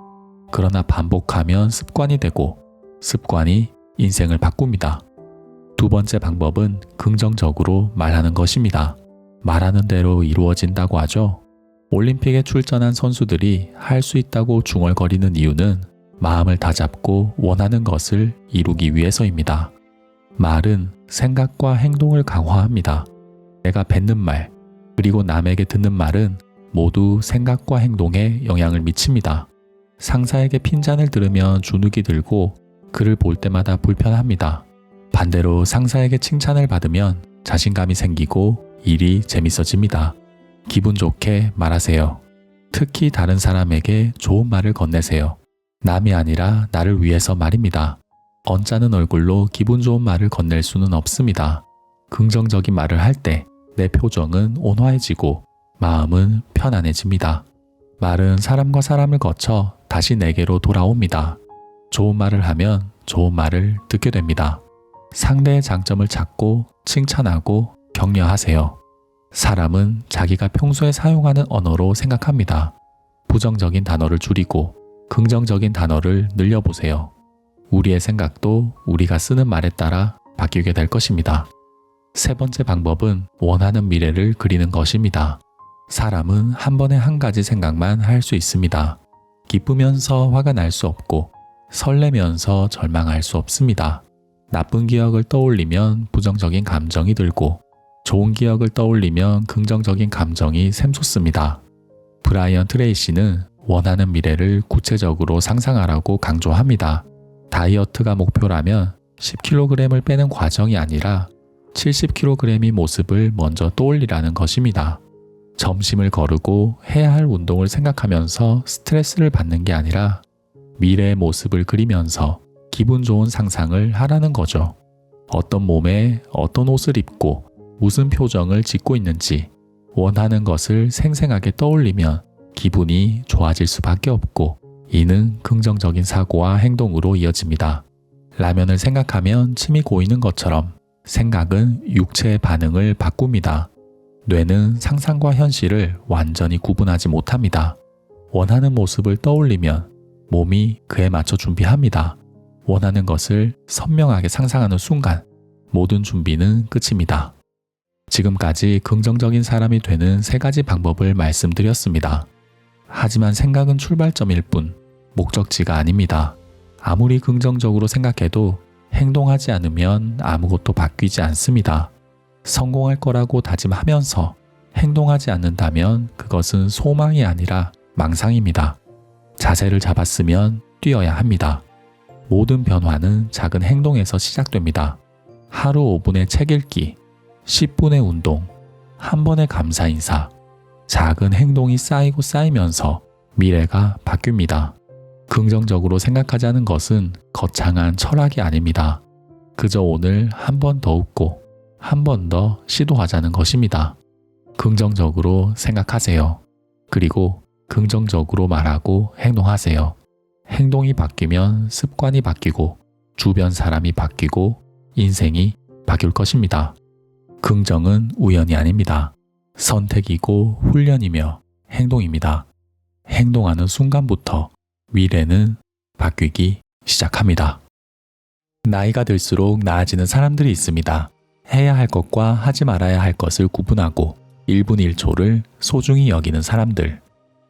Speaker 1: 그러나 반복하면 습관이 되고 습관이 인생을 바꿉니다. 두 번째 방법은 긍정적으로 말하는 것입니다. 말하는 대로 이루어진다고 하죠. 올림픽에 출전한 선수들이 할 수 있다고 중얼거리는 이유는 마음을 다잡고 원하는 것을 이루기 위해서입니다. 말은 생각과 행동을 강화합니다. 내가 뱉는 말, 그리고 남에게 듣는 말은 모두 생각과 행동에 영향을 미칩니다. 상사에게 핀잔을 들으면 주눅이 들고 그를 볼 때마다 불편합니다. 반대로 상사에게 칭찬을 받으면 자신감이 생기고 일이 재밌어집니다. 기분 좋게 말하세요. 특히 다른 사람에게 좋은 말을 건네세요. 남이 아니라 나를 위해서 말입니다. 언짢은 얼굴로 기분 좋은 말을 건넬 수는 없습니다. 긍정적인 말을 할 때 내 표정은 온화해지고 마음은 편안해집니다. 말은 사람과 사람을 거쳐 다시 내게로 돌아옵니다. 좋은 말을 하면 좋은 말을 듣게 됩니다. 상대의 장점을 찾고 칭찬하고 격려하세요. 사람은 자기가 평소에 사용하는 언어로 생각합니다. 부정적인 단어를 줄이고 긍정적인 단어를 늘려보세요. 우리의 생각도 우리가 쓰는 말에 따라 바뀌게 될 것입니다. 세 번째 방법은 원하는 미래를 그리는 것입니다. 사람은 한 번에 한 가지 생각만 할 수 있습니다. 기쁘면서 화가 날 수 없고 설레면서 절망할 수 없습니다. 나쁜 기억을 떠올리면 부정적인 감정이 들고 좋은 기억을 떠올리면 긍정적인 감정이 샘솟습니다. 브라이언 트레이시는 원하는 미래를 구체적으로 상상하라고 강조합니다. 다이어트가 목표라면 10kg을 빼는 과정이 아니라 70kg의 모습을 먼저 떠올리라는 것입니다. 점심을 거르고 해야 할 운동을 생각하면서 스트레스를 받는 게 아니라 미래의 모습을 그리면서 기분 좋은 상상을 하라는 거죠. 어떤 몸에 어떤 옷을 입고 무슨 표정을 짓고 있는지 원하는 것을 생생하게 떠올리면 기분이 좋아질 수밖에 없고 이는 긍정적인 사고와 행동으로 이어집니다. 라면을 생각하면 침이 고이는 것처럼 생각은 육체의 반응을 바꿉니다. 뇌는 상상과 현실을 완전히 구분하지 못합니다. 원하는 모습을 떠올리면 몸이 그에 맞춰 준비합니다. 원하는 것을 선명하게 상상하는 순간 모든 준비는 끝입니다. 지금까지 긍정적인 사람이 되는 3가지 방법을 말씀드렸습니다. 하지만 생각은 출발점일 뿐 목적지가 아닙니다. 아무리 긍정적으로 생각해도 행동하지 않으면 아무것도 바뀌지 않습니다. 성공할 거라고 다짐하면서 행동하지 않는다면 그것은 소망이 아니라 망상입니다. 자세를 잡았으면 뛰어야 합니다. 모든 변화는 작은 행동에서 시작됩니다. 하루 5분의 책 읽기, 10분의 운동, 한 번의 감사 인사, 작은 행동이 쌓이고 쌓이면서 미래가 바뀝니다. 긍정적으로 생각하자는 것은 거창한 철학이 아닙니다. 그저 오늘 한 번 더 웃고 한 번 더 시도하자는 것입니다. 긍정적으로 생각하세요. 그리고 긍정적으로 말하고 행동하세요. 행동이 바뀌면 습관이 바뀌고 주변 사람이 바뀌고 인생이 바뀔 것입니다. 긍정은 우연이 아닙니다. 선택이고 훈련이며 행동입니다. 행동하는 순간부터 미래는 바뀌기 시작합니다. 나이가 들수록 나아지는 사람들이 있습니다. 해야 할 것과 하지 말아야 할 것을 구분하고 1분 1초를 소중히 여기는 사람들.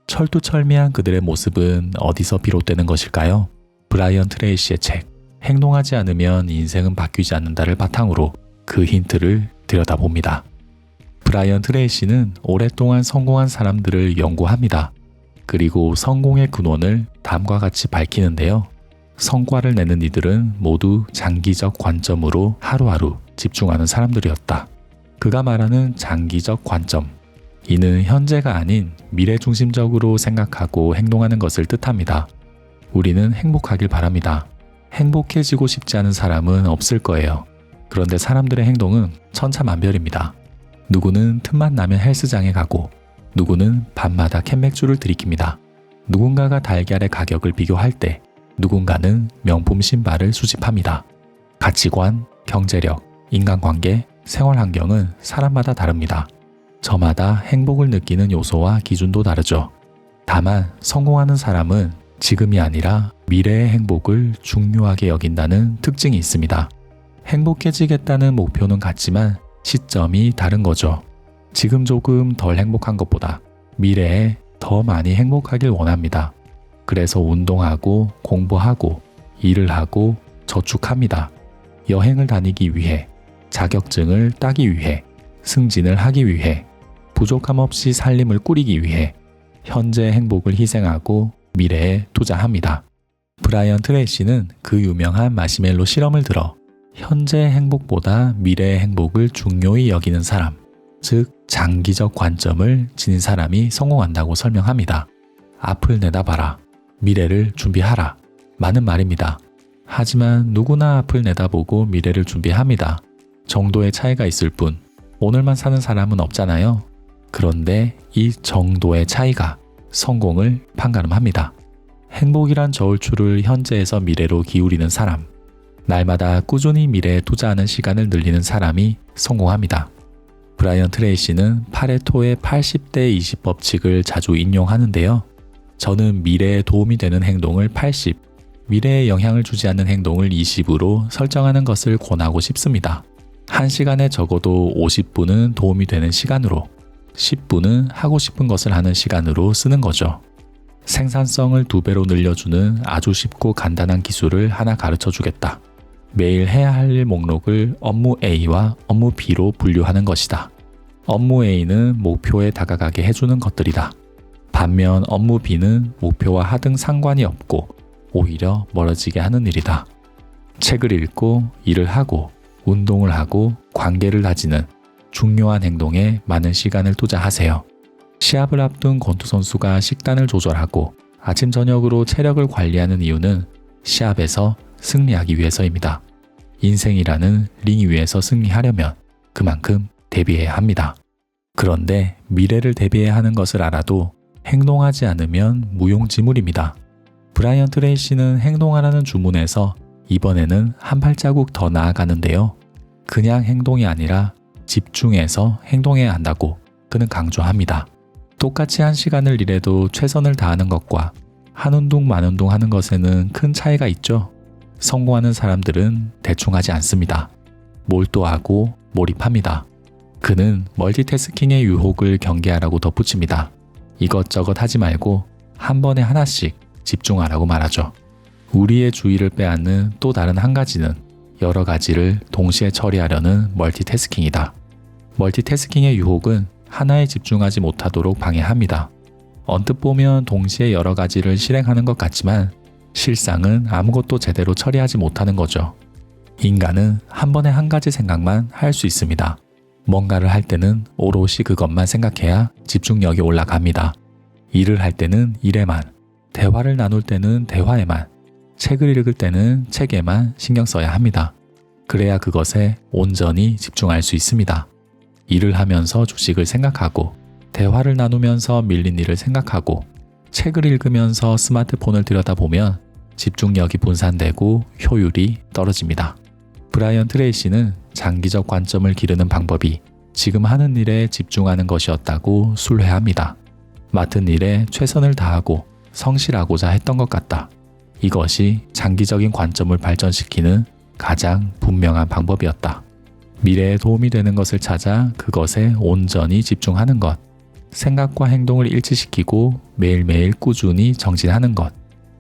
Speaker 1: 철두철미한 그들의 모습은 어디서 비롯되는 것일까요? 브라이언 트레이시의 책 행동하지 않으면 인생은 바뀌지 않는다를 바탕으로 그 힌트를 들여다봅니다. 브라이언 트레이시는 오랫동안 성공한 사람들을 연구합니다. 그리고 성공의 근원을 다음과 같이 밝히는데요. 성과를 내는 이들은 모두 장기적 관점으로 하루하루 집중하는 사람들이었다. 그가 말하는 장기적 관점, 이는 현재가 아닌 미래 중심적으로 생각하고 행동하는 것을 뜻합니다. 우리는 행복하길 바랍니다. 행복해지고 싶지 않은 사람은 없을 거예요. 그런데 사람들의 행동은 천차만별입니다. 누구는 틈만 나면 헬스장에 가고 누구는 밤마다 캔맥주를 들이킵니다. 누군가가 달걀의 가격을 비교할 때 누군가는 명품 신발을 수집합니다. 가치관, 경제력, 인간관계, 생활환경은 사람마다 다릅니다. 저마다 행복을 느끼는 요소와 기준도 다르죠. 다만 성공하는 사람은 지금이 아니라 미래의 행복을 중요하게 여긴다는 특징이 있습니다. 행복해지겠다는 목표는 같지만 시점이 다른 거죠. 지금 조금 덜 행복한 것보다 미래에 더 많이 행복하길 원합니다. 그래서 운동하고 공부하고 일을 하고 저축합니다. 여행을 다니기 위해, 자격증을 따기 위해, 승진을 하기 위해, 부족함 없이 살림을 꾸리기 위해 현재의 행복을 희생하고 미래에 투자합니다. 브라이언 트레이시는 그 유명한 마시멜로 실험을 들어 현재의 행복보다 미래의 행복을 중요히 여기는 사람, 즉 장기적 관점을 지닌 사람이 성공한다고 설명합니다. 앞을 내다봐라. 미래를 준비하라. 많은 말입니다. 하지만 누구나 앞을 내다보고 미래를 준비합니다. 정도의 차이가 있을 뿐 오늘만 사는 사람은 없잖아요. 그런데 이 정도의 차이가 성공을 판가름합니다. 행복이란 저울추를 현재에서 미래로 기울이는 사람, 날마다 꾸준히 미래에 투자하는 시간을 늘리는 사람이 성공합니다. 브라이언 트레이시는 파레토의 80대 20 법칙을 자주 인용하는데요. 저는 미래에 도움이 되는 행동을 80, 미래에 영향을 주지 않는 행동을 20으로 설정하는 것을 권하고 싶습니다. 1시간에 적어도 50분은 도움이 되는 시간으로, 10분은 하고 싶은 것을 하는 시간으로 쓰는 거죠. 생산성을 2배로 늘려주는 아주 쉽고 간단한 기술을 하나 가르쳐 주겠다. 매일 해야 할 일 목록을 업무 A와 업무 B로 분류하는 것이다. 업무 A는 목표에 다가가게 해주는 것들이다. 반면 업무 B는 목표와 하등 상관이 없고 오히려 멀어지게 하는 일이다. 책을 읽고 일을 하고 운동을 하고 관계를 다지는 중요한 행동에 많은 시간을 투자하세요. 시합을 앞둔 권투 선수가 식단을 조절하고 아침 저녁으로 체력을 관리하는 이유는 시합에서 승리하기 위해서입니다. 인생이라는 링 위에서 승리하려면 그만큼 대비해야 합니다. 그런데 미래를 대비해야 하는 것을 알아도 행동하지 않으면 무용지물입니다. 브라이언 트레이시는 행동하라는 주문에서 이번에는 한 발자국 더 나아가는데요. 그냥 행동이 아니라 집중해서 행동해야 한다고 그는 강조합니다. 똑같이 1시간을 일해도 최선을 다하는 것과 한 운동 만 운동 하는 것에는 큰 차이가 있죠. 성공하는 사람들은 대충 하지 않습니다. 몰두하고 몰입합니다.
Speaker 2: 그는 멀티태스킹의 유혹을 경계하라고 덧붙입니다. 이것저것 하지 말고 한 번에 하나씩 집중하라고 말하죠. 우리의 주의를 빼앗는 또 다른 한 가지는 여러 가지를 동시에 처리하려는 멀티태스킹이다. 멀티태스킹의 유혹은 하나에 집중하지 못하도록 방해합니다. 언뜻 보면 동시에 여러 가지를 실행하는 것 같지만 실상은 아무것도 제대로 처리하지 못하는 거죠. 인간은 한 번에 한 가지 생각만 할 수 있습니다. 뭔가를 할 때는 오롯이 그것만 생각해야 집중력이 올라갑니다. 일을 할 때는 일에만, 대화를 나눌 때는 대화에만, 책을 읽을 때는 책에만 신경 써야 합니다. 그래야 그것에 온전히 집중할 수 있습니다. 일을 하면서 주식을 생각하고, 대화를 나누면서 밀린 일을 생각하고, 책을 읽으면서 스마트폰을 들여다보면 집중력이 분산되고 효율이 떨어집니다. 브라이언 트레이시는 장기적 관점을 기르는 방법이 지금 하는 일에 집중하는 것이었다고 술회합니다. 맡은 일에 최선을 다하고 성실하고자 했던 것 같다. 이것이 장기적인 관점을 발전시키는 가장 분명한 방법이었다. 미래에 도움이 되는 것을 찾아 그것에 온전히 집중하는 것, 생각과 행동을 일치시키고 매일매일 꾸준히 정진하는 것.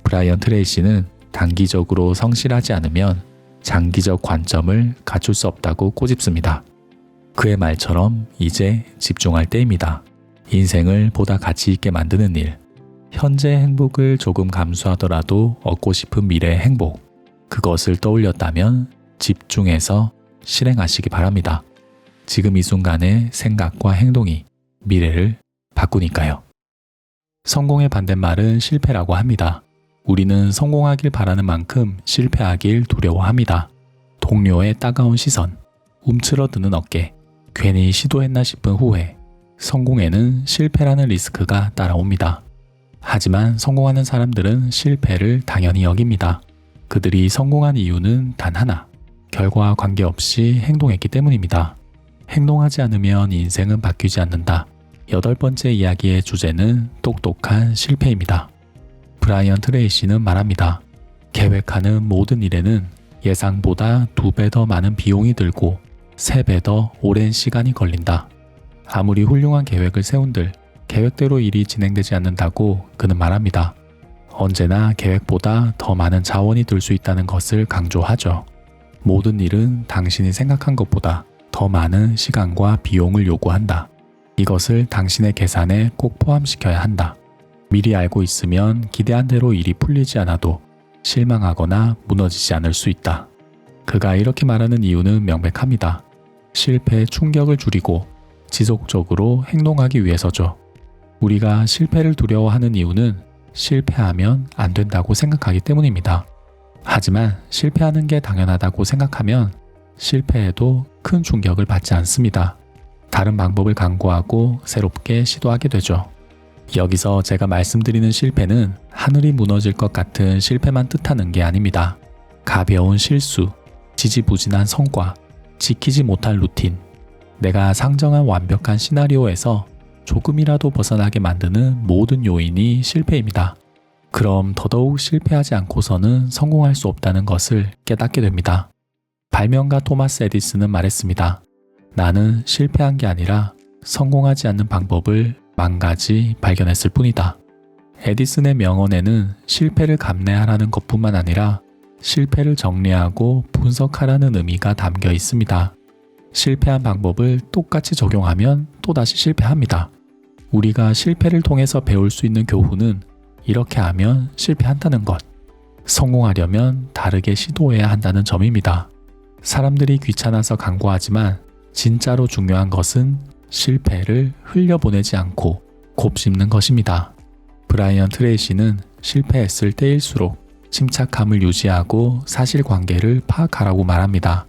Speaker 2: 브라이언 트레이시는 단기적으로 성실하지 않으면 장기적 관점을 갖출 수 없다고 꼬집습니다. 그의 말처럼 이제 집중할 때입니다. 인생을 보다 가치 있게 만드는 일, 현재의 행복을 조금 감수하더라도 얻고 싶은 미래의 행복, 그것을 떠올렸다면 집중해서 실행하시기 바랍니다. 지금 이 순간의 생각과 행동이 미래를 바꾸니까요. 성공의 반대말은 실패라고 합니다. 우리는 성공하길 바라는 만큼 실패하길 두려워합니다. 동료의 따가운 시선, 움츠러드는 어깨, 괜히 시도했나 싶은 후회, 성공에는 실패라는 리스크가 따라옵니다. 하지만 성공하는 사람들은 실패를 당연히 여깁니다. 그들이 성공한 이유는 단 하나, 결과와 관계없이 행동했기 때문입니다. 행동하지 않으면 인생은 바뀌지 않는다. 8번째 이야기의 주제는 똑똑한 실패입니다. 브라이언 트레이시는 말합니다. 계획하는 모든 일에는 예상보다 2배 더 많은 비용이 들고 3배 더 오랜 시간이 걸린다. 아무리 훌륭한 계획을 세운들 계획대로 일이 진행되지 않는다고 그는 말합니다. 언제나 계획보다 더 많은 자원이 들 수 있다는 것을 강조하죠. 모든 일은 당신이 생각한 것보다 더 많은 시간과 비용을 요구한다. 이것을 당신의 계산에 꼭 포함시켜야 한다. 미리 알고 있으면 기대한 대로 일이 풀리지 않아도 실망하거나 무너지지 않을 수 있다. 그가 이렇게 말하는 이유는 명백합니다. 실패의 충격을 줄이고 지속적으로 행동하기 위해서죠. 우리가 실패를 두려워하는 이유는 실패하면 안 된다고 생각하기 때문입니다. 하지만 실패하는 게 당연하다고 생각하면 실패해도 큰 충격을 받지 않습니다. 다른 방법을 강구하고 새롭게 시도하게 되죠. 여기서 제가 말씀드리는 실패는 하늘이 무너질 것 같은 실패만 뜻하는 게 아닙니다. 가벼운 실수, 지지부진한 성과, 지키지 못할 루틴, 내가 상정한 완벽한 시나리오에서 조금이라도 벗어나게 만드는 모든 요인이 실패입니다. 그럼 더더욱 실패하지 않고서는 성공할 수 없다는 것을 깨닫게 됩니다. 발명가 토마스 에디슨은 말했습니다. 나는 실패한 게 아니라 성공하지 않는 방법을 10,000가지 발견했을 뿐이다. 에디슨의 명언에는 실패를 감내하라는 것뿐만 아니라 실패를 정리하고 분석하라는 의미가 담겨 있습니다. 실패한 방법을 똑같이 적용하면 또다시 실패합니다. 우리가 실패를 통해서 배울 수 있는 교훈은 이렇게 하면 실패한다는 것, 성공하려면 다르게 시도해야 한다는 점입니다. 사람들이 귀찮아서 강구하지만 진짜로 중요한 것은 실패를 흘려보내지 않고 곱씹는 것입니다. 브라이언 트레이시는 실패했을 때일수록 침착함을 유지하고 사실관계를 파악하라고 말합니다.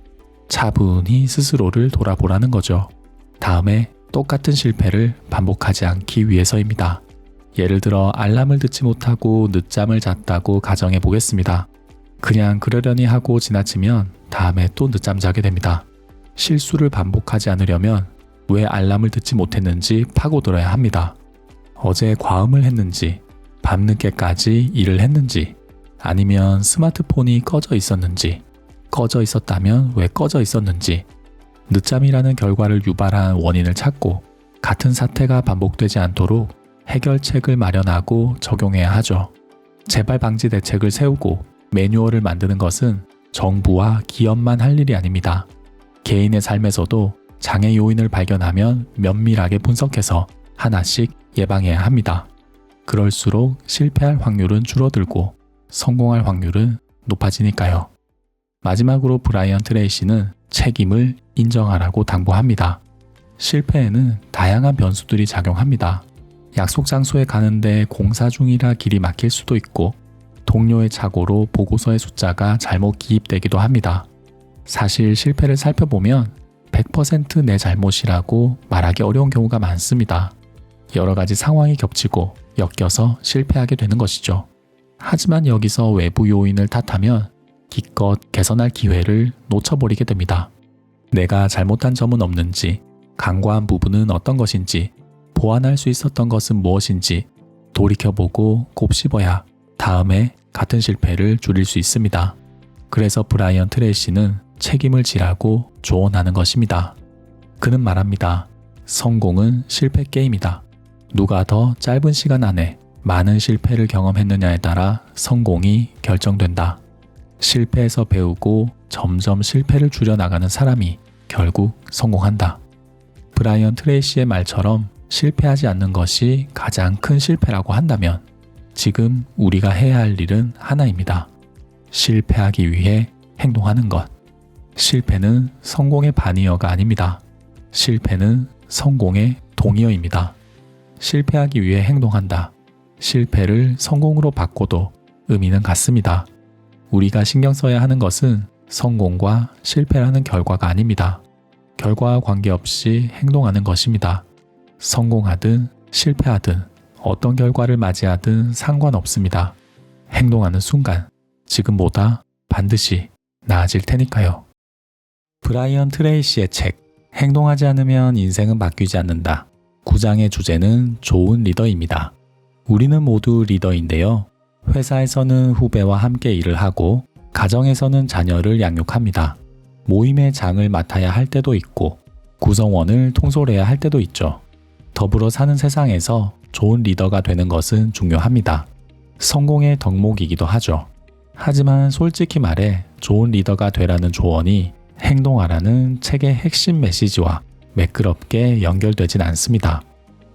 Speaker 2: 차분히 스스로를 돌아보라는 거죠. 다음에 똑같은 실패를 반복하지 않기 위해서입니다. 예를 들어 알람을 듣지 못하고 늦잠을 잤다고 가정해 보겠습니다. 그냥 그러려니 하고 지나치면 다음에 또 늦잠 자게 됩니다. 실수를 반복하지 않으려면 왜 알람을 듣지 못했는지 파고들어야 합니다. 어제 과음을 했는지, 밤늦게까지 일을 했는지, 아니면 스마트폰이 꺼져 있었는지, 꺼져 있었다면 왜 꺼져 있었는지, 늦잠이라는 결과를 유발한 원인을 찾고 같은 사태가 반복되지 않도록 해결책을 마련하고 적용해야 하죠. 재발 방지 대책을 세우고 매뉴얼을 만드는 것은 정부와 기업만 할 일이 아닙니다. 개인의 삶에서도 장애 요인을 발견하면 면밀하게 분석해서 하나씩 예방해야 합니다. 그럴수록 실패할 확률은 줄어들고 성공할 확률은 높아지니까요. 마지막으로 브라이언 트레이시는 책임을 인정하라고 당부합니다. 실패에는 다양한 변수들이 작용합니다. 약속 장소에 가는데 공사 중이라 길이 막힐 수도 있고 동료의 착오로 보고서의 숫자가 잘못 기입되기도 합니다. 사실 실패를 살펴보면 100% 내 잘못이라고 말하기 어려운 경우가 많습니다. 여러 가지 상황이 겹치고 엮여서 실패하게 되는 것이죠. 하지만 여기서 외부 요인을 탓하면 기껏 개선할 기회를 놓쳐버리게 됩니다. 내가 잘못한 점은 없는지, 간과한 부분은 어떤 것인지, 보완할 수 있었던 것은 무엇인지 돌이켜보고 곱씹어야 다음에 같은 실패를 줄일 수 있습니다. 그래서 브라이언 트레이시는 책임을 지라고 조언하는 것입니다. 그는 말합니다. 성공은 실패 게임이다. 누가 더 짧은 시간 안에 많은 실패를 경험했느냐에 따라 성공이 결정된다. 실패에서 배우고 점점 실패를 줄여나가는 사람이 결국 성공한다. 브라이언 트레이시의 말처럼 실패하지 않는 것이 가장 큰 실패라고 한다면 지금 우리가 해야 할 일은 하나입니다. 실패하기 위해 행동하는 것. 실패는 성공의 반이어가 아닙니다. 실패는 성공의 동의어입니다. 실패하기 위해 행동한다. 실패를 성공으로 바꿔도 의미는 같습니다. 우리가 신경 써야 하는 것은 성공과 실패라는 결과가 아닙니다. 결과와 관계없이 행동하는 것입니다. 성공하든 실패하든 어떤 결과를 맞이하든 상관없습니다. 행동하는 순간 지금보다 반드시 나아질 테니까요. 브라이언 트레이시의 책 행동하지 않으면 인생은 바뀌지 않는다. 9장의 주제는 좋은 리더입니다. 우리는 모두 리더인데요. 회사에서는 후배와 함께 일을 하고 가정에서는 자녀를 양육합니다. 모임의 장을 맡아야 할 때도 있고 구성원을 통솔해야 할 때도 있죠. 더불어 사는 세상에서 좋은 리더가 되는 것은 중요합니다. 성공의 덕목이기도 하죠. 하지만 솔직히 말해 좋은 리더가 되라는 조언이 행동하라는 책의 핵심 메시지와 매끄럽게 연결되진 않습니다.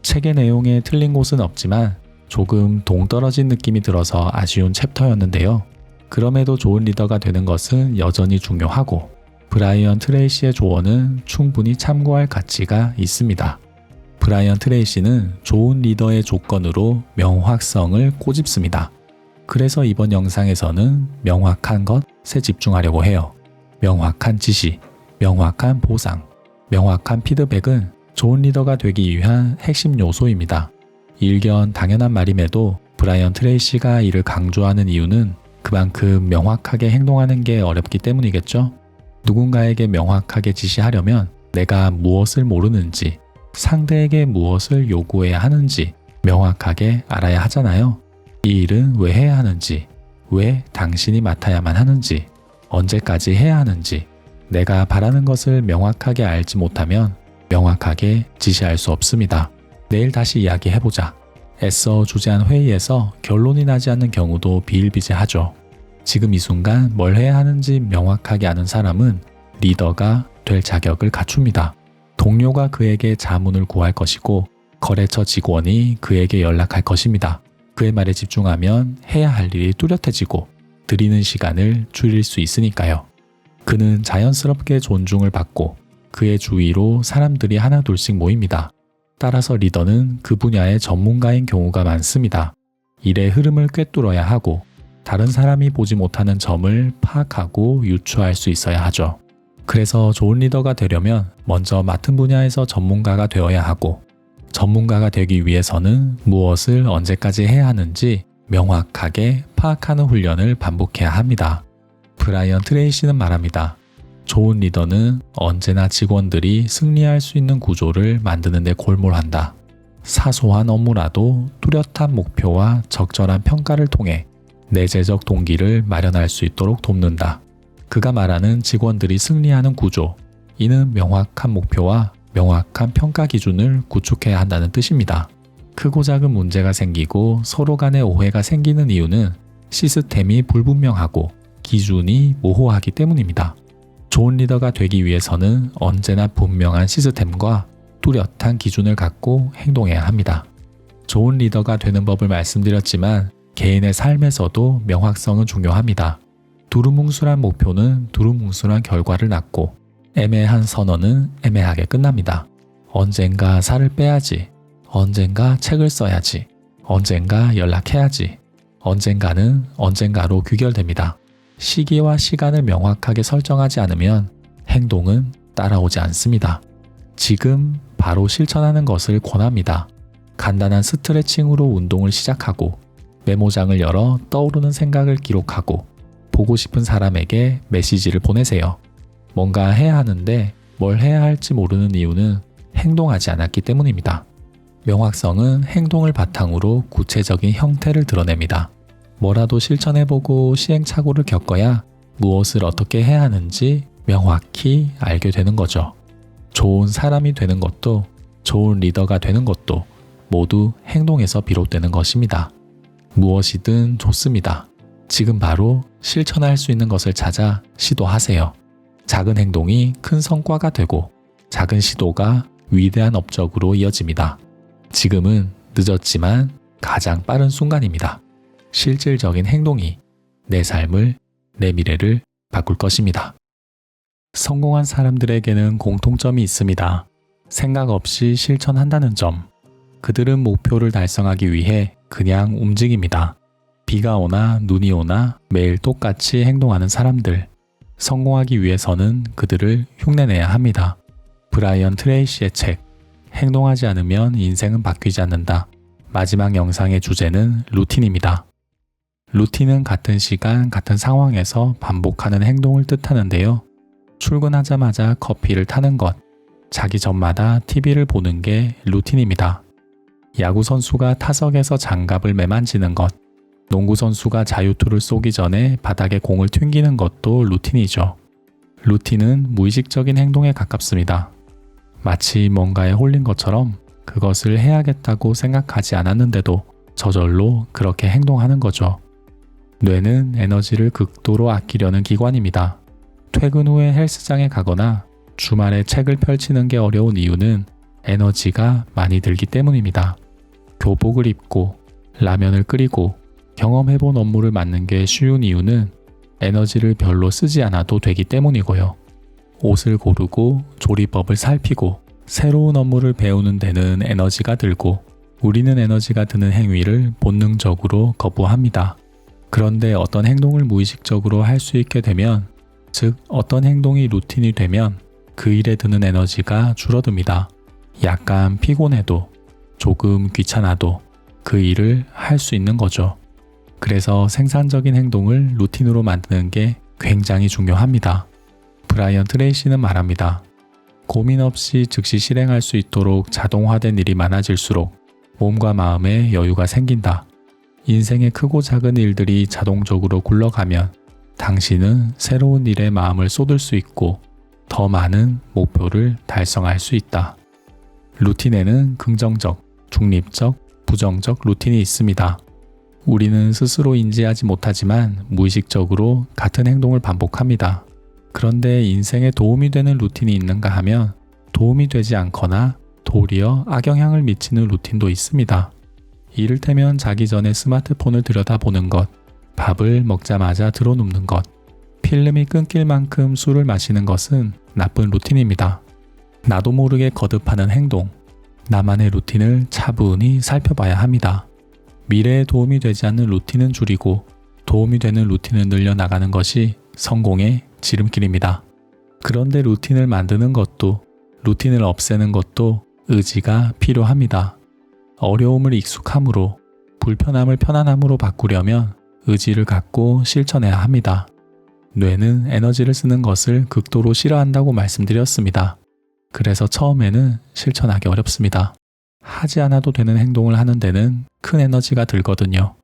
Speaker 2: 책의 내용에 틀린 곳은 없지만 조금 동떨어진 느낌이 들어서 아쉬운 챕터였는데요. 그럼에도 좋은 리더가 되는 것은 여전히 중요하고 브라이언 트레이시의 조언은 충분히 참고할 가치가 있습니다. 브라이언 트레이시는 좋은 리더의 조건으로 명확성을 꼬집습니다. 그래서 이번 영상에서는 명확한 것에 집중하려고 해요. 명확한 지시, 명확한 보상, 명확한 피드백은 좋은 리더가 되기 위한 핵심 요소입니다. 일견 당연한 말임에도 브라이언 트레이시가 이를 강조하는 이유는 그만큼 명확하게 행동하는 게 어렵기 때문이겠죠? 누군가에게 명확하게 지시하려면 내가 무엇을 모르는지, 상대에게 무엇을 요구해야 하는지 명확하게 알아야 하잖아요. 이 일은 왜 해야 하는지, 왜 당신이 맡아야만 하는지, 언제까지 해야 하는지, 내가 바라는 것을 명확하게 알지 못하면 명확하게 지시할 수 없습니다. 내일 다시 이야기해보자. 애써 주재한 회의에서 결론이 나지 않는 경우도 비일비재하죠. 지금 이 순간 뭘 해야 하는지 명확하게 아는 사람은 리더가 될 자격을 갖춥니다. 동료가 그에게 자문을 구할 것이고 거래처 직원이 그에게 연락할 것입니다. 그의 말에 집중하면 해야 할 일이 뚜렷해지고 드리는 시간을 줄일 수 있으니까요. 그는 자연스럽게 존중을 받고 그의 주위로 사람들이 하나둘씩 모입니다. 따라서 리더는 그 분야의 전문가인 경우가 많습니다. 일의 흐름을 꿰뚫어야 하고 다른 사람이 보지 못하는 점을 파악하고 유추할 수 있어야 하죠. 그래서 좋은 리더가 되려면 먼저 맡은 분야에서 전문가가 되어야 하고 전문가가 되기 위해서는 무엇을 언제까지 해야 하는지 명확하게 파악하는 훈련을 반복해야 합니다. 브라이언 트레이시는 말합니다. 좋은 리더는 언제나 직원들이 승리할 수 있는 구조를 만드는 데 골몰한다. 사소한 업무라도 뚜렷한 목표와 적절한 평가를 통해 내재적 동기를 마련할 수 있도록 돕는다. 그가 말하는 직원들이 승리하는 구조, 이는 명확한 목표와 명확한 평가 기준을 구축해야 한다는 뜻입니다. 크고 작은 문제가 생기고 서로 간의 오해가 생기는 이유는 시스템이 불분명하고 기준이 모호하기 때문입니다. 좋은 리더가 되기 위해서는 언제나 분명한 시스템과 뚜렷한 기준을 갖고 행동해야 합니다. 좋은 리더가 되는 법을 말씀드렸지만 개인의 삶에서도 명확성은 중요합니다. 두루뭉술한 목표는 두루뭉술한 결과를 낳고 애매한 선언은 애매하게 끝납니다. 언젠가 살을 빼야지, 언젠가 책을 써야지, 언젠가 연락해야지, 언젠가는 언젠가로 귀결됩니다. 시기와 시간을 명확하게 설정하지 않으면 행동은 따라오지 않습니다. 지금 바로 실천하는 것을 권합니다. 간단한 스트레칭으로 운동을 시작하고 메모장을 열어 떠오르는 생각을 기록하고 보고 싶은 사람에게 메시지를 보내세요. 뭔가 해야 하는데 뭘 해야 할지 모르는 이유는 행동하지 않았기 때문입니다. 명확성은 행동을 바탕으로 구체적인 형태를 드러냅니다. 뭐라도 실천해보고 시행착오를 겪어야 무엇을 어떻게 해야 하는지 명확히 알게 되는 거죠. 좋은 사람이 되는 것도 좋은 리더가 되는 것도 모두 행동에서 비롯되는 것입니다. 무엇이든 좋습니다. 지금 바로 실천할 수 있는 것을 찾아 시도하세요. 작은 행동이 큰 성과가 되고 작은 시도가 위대한 업적으로 이어집니다. 지금은 늦었지만 가장 빠른 순간입니다. 실질적인 행동이 내 삶을, 내 미래를 바꿀 것입니다. 성공한 사람들에게는 공통점이 있습니다. 생각 없이 실천한다는 점. 그들은 목표를 달성하기 위해 그냥 움직입니다. 비가 오나 눈이 오나 매일 똑같이 행동하는 사람들. 성공하기 위해서는 그들을 흉내내야 합니다. 브라이언 트레이시의 책 행동하지 않으면 인생은 바뀌지 않는다. 마지막 영상의 주제는 루틴입니다. 루틴은 같은 시간, 같은 상황에서 반복하는 행동을 뜻하는데요. 출근하자마자 커피를 타는 것, 자기 전마다 TV를 보는 게 루틴입니다. 야구선수가 타석에서 장갑을 매만지는 것, 농구선수가 자유투를 쏘기 전에 바닥에 공을 튕기는 것도 루틴이죠. 루틴은 무의식적인 행동에 가깝습니다. 마치 뭔가에 홀린 것처럼 그것을 해야겠다고 생각하지 않았는데도 저절로 그렇게 행동하는 거죠. 뇌는 에너지를 극도로 아끼려는 기관입니다. 퇴근 후에 헬스장에 가거나 주말에 책을 펼치는 게 어려운 이유는 에너지가 많이 들기 때문입니다. 교복을 입고 라면을 끓이고 경험해본 업무를 맡는 게 쉬운 이유는 에너지를 별로 쓰지 않아도 되기 때문이고요. 옷을 고르고 조리법을 살피고 새로운 업무를 배우는 데는 에너지가 들고 우리는 에너지가 드는 행위를 본능적으로 거부합니다. 그런데 어떤 행동을 무의식적으로 할 수 있게 되면, 즉 어떤 행동이 루틴이 되면 그 일에 드는 에너지가 줄어듭니다. 약간 피곤해도 조금 귀찮아도 그 일을 할 수 있는 거죠. 그래서 생산적인 행동을 루틴으로 만드는 게 굉장히 중요합니다. 브라이언 트레이시는 말합니다. 고민 없이 즉시 실행할 수 있도록 자동화된 일이 많아질수록 몸과 마음에 여유가 생긴다. 인생의 크고 작은 일들이 자동적으로 굴러가면 당신은 새로운 일에 마음을 쏟을 수 있고 더 많은 목표를 달성할 수 있다. 루틴에는 긍정적, 중립적, 부정적 루틴이 있습니다. 우리는 스스로 인지하지 못하지만 무의식적으로 같은 행동을 반복합니다. 그런데 인생에 도움이 되는 루틴이 있는가 하면 도움이 되지 않거나 도리어 악영향을 미치는 루틴도 있습니다. 이를테면 자기 전에 스마트폰을 들여다보는 것, 밥을 먹자마자 들어눕는 것, 필름이 끊길 만큼 술을 마시는 것은 나쁜 루틴입니다. 나도 모르게 거듭하는 행동, 나만의 루틴을 차분히 살펴봐야 합니다. 미래에 도움이 되지 않는 루틴은 줄이고 도움이 되는 루틴을 늘려나가는 것이 성공의 지름길입니다. 그런데 루틴을 만드는 것도 루틴을 없애는 것도 의지가 필요합니다. 어려움을 익숙함으로, 불편함을 편안함으로 바꾸려면 의지를 갖고 실천해야 합니다. 뇌는 에너지를 쓰는 것을 극도로 싫어한다고 말씀드렸습니다. 그래서 처음에는 실천하기 어렵습니다. 하지 않아도 되는 행동을 하는 데는 큰 에너지가 들거든요.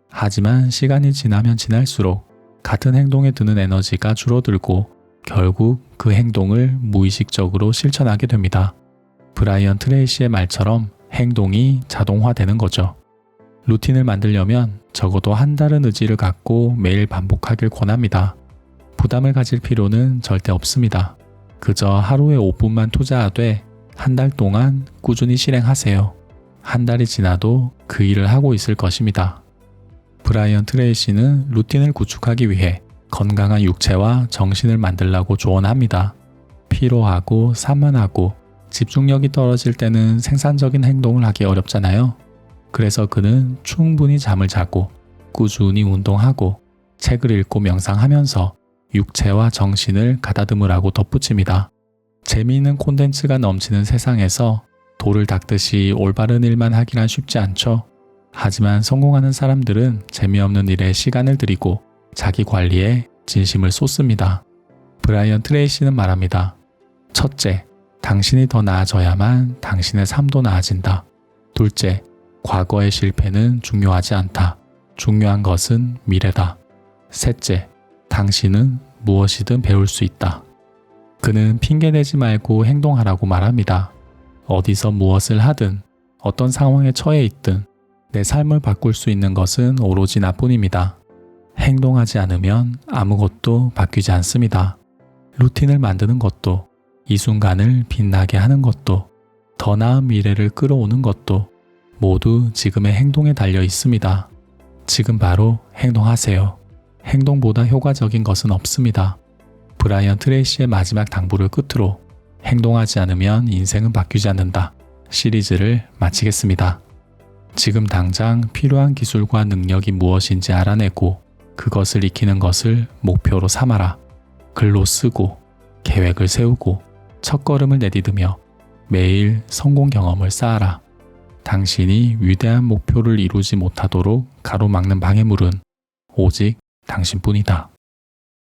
Speaker 2: 하지만 시간이 지나면 지날수록 같은 행동에 드는 에너지가 줄어들고 결국 그 행동을 무의식적으로 실천하게 됩니다. 브라이언 트레이시의 말처럼 행동이 자동화되는 거죠. 루틴을 만들려면 적어도 한 달은 의지를 갖고 매일 반복하길 권합니다. 부담을 가질 필요는 절대 없습니다. 그저 하루에 5분만 투자하되 한 달 동안 꾸준히 실행하세요. 한 달이 지나도 그 일을 하고 있을 것입니다. 브라이언 트레이시는 루틴을 구축하기 위해 건강한 육체와 정신을 만들라고 조언합니다. 피로하고 산만하고 집중력이 떨어질 때는 생산적인 행동을 하기 어렵잖아요. 그래서 그는 충분히 잠을 자고 꾸준히 운동하고 책을 읽고 명상하면서 육체와 정신을 가다듬으라고 덧붙입니다. 재미있는 콘텐츠가 넘치는 세상에서 돌을 닦듯이 올바른 일만 하기란 쉽지 않죠. 하지만 성공하는 사람들은 재미없는 일에 시간을 들이고 자기 관리에 진심을 쏟습니다. 브라이언 트레이시는 말합니다. 첫째, 당신이 더 나아져야만 당신의 삶도 나아진다. 둘째, 과거의 실패는 중요하지 않다. 중요한 것은 미래다. 셋째, 당신은 무엇이든 배울 수 있다. 그는 핑계대지 말고 행동하라고 말합니다. 어디서 무엇을 하든 어떤 상황에 처해 있든 내 삶을 바꿀 수 있는 것은 오로지 나뿐입니다. 행동하지 않으면 아무것도 바뀌지 않습니다. 루틴을 만드는 것도, 이 순간을 빛나게 하는 것도, 더 나은 미래를 끌어오는 것도 모두 지금의 행동에 달려 있습니다. 지금 바로 행동하세요. 행동보다 효과적인 것은 없습니다. 브라이언 트레이시의 마지막 당부를 끝으로 행동하지 않으면 인생은 바뀌지 않는다 시리즈를 마치겠습니다. 지금 당장 필요한 기술과 능력이 무엇인지 알아내고 그것을 익히는 것을 목표로 삼아라. 글로 쓰고 계획을 세우고 첫걸음을 내디디며 매일 성공 경험을 쌓아라. 당신이 위대한 목표를 이루지 못하도록 가로막는 방해물은 오직 당신뿐이다.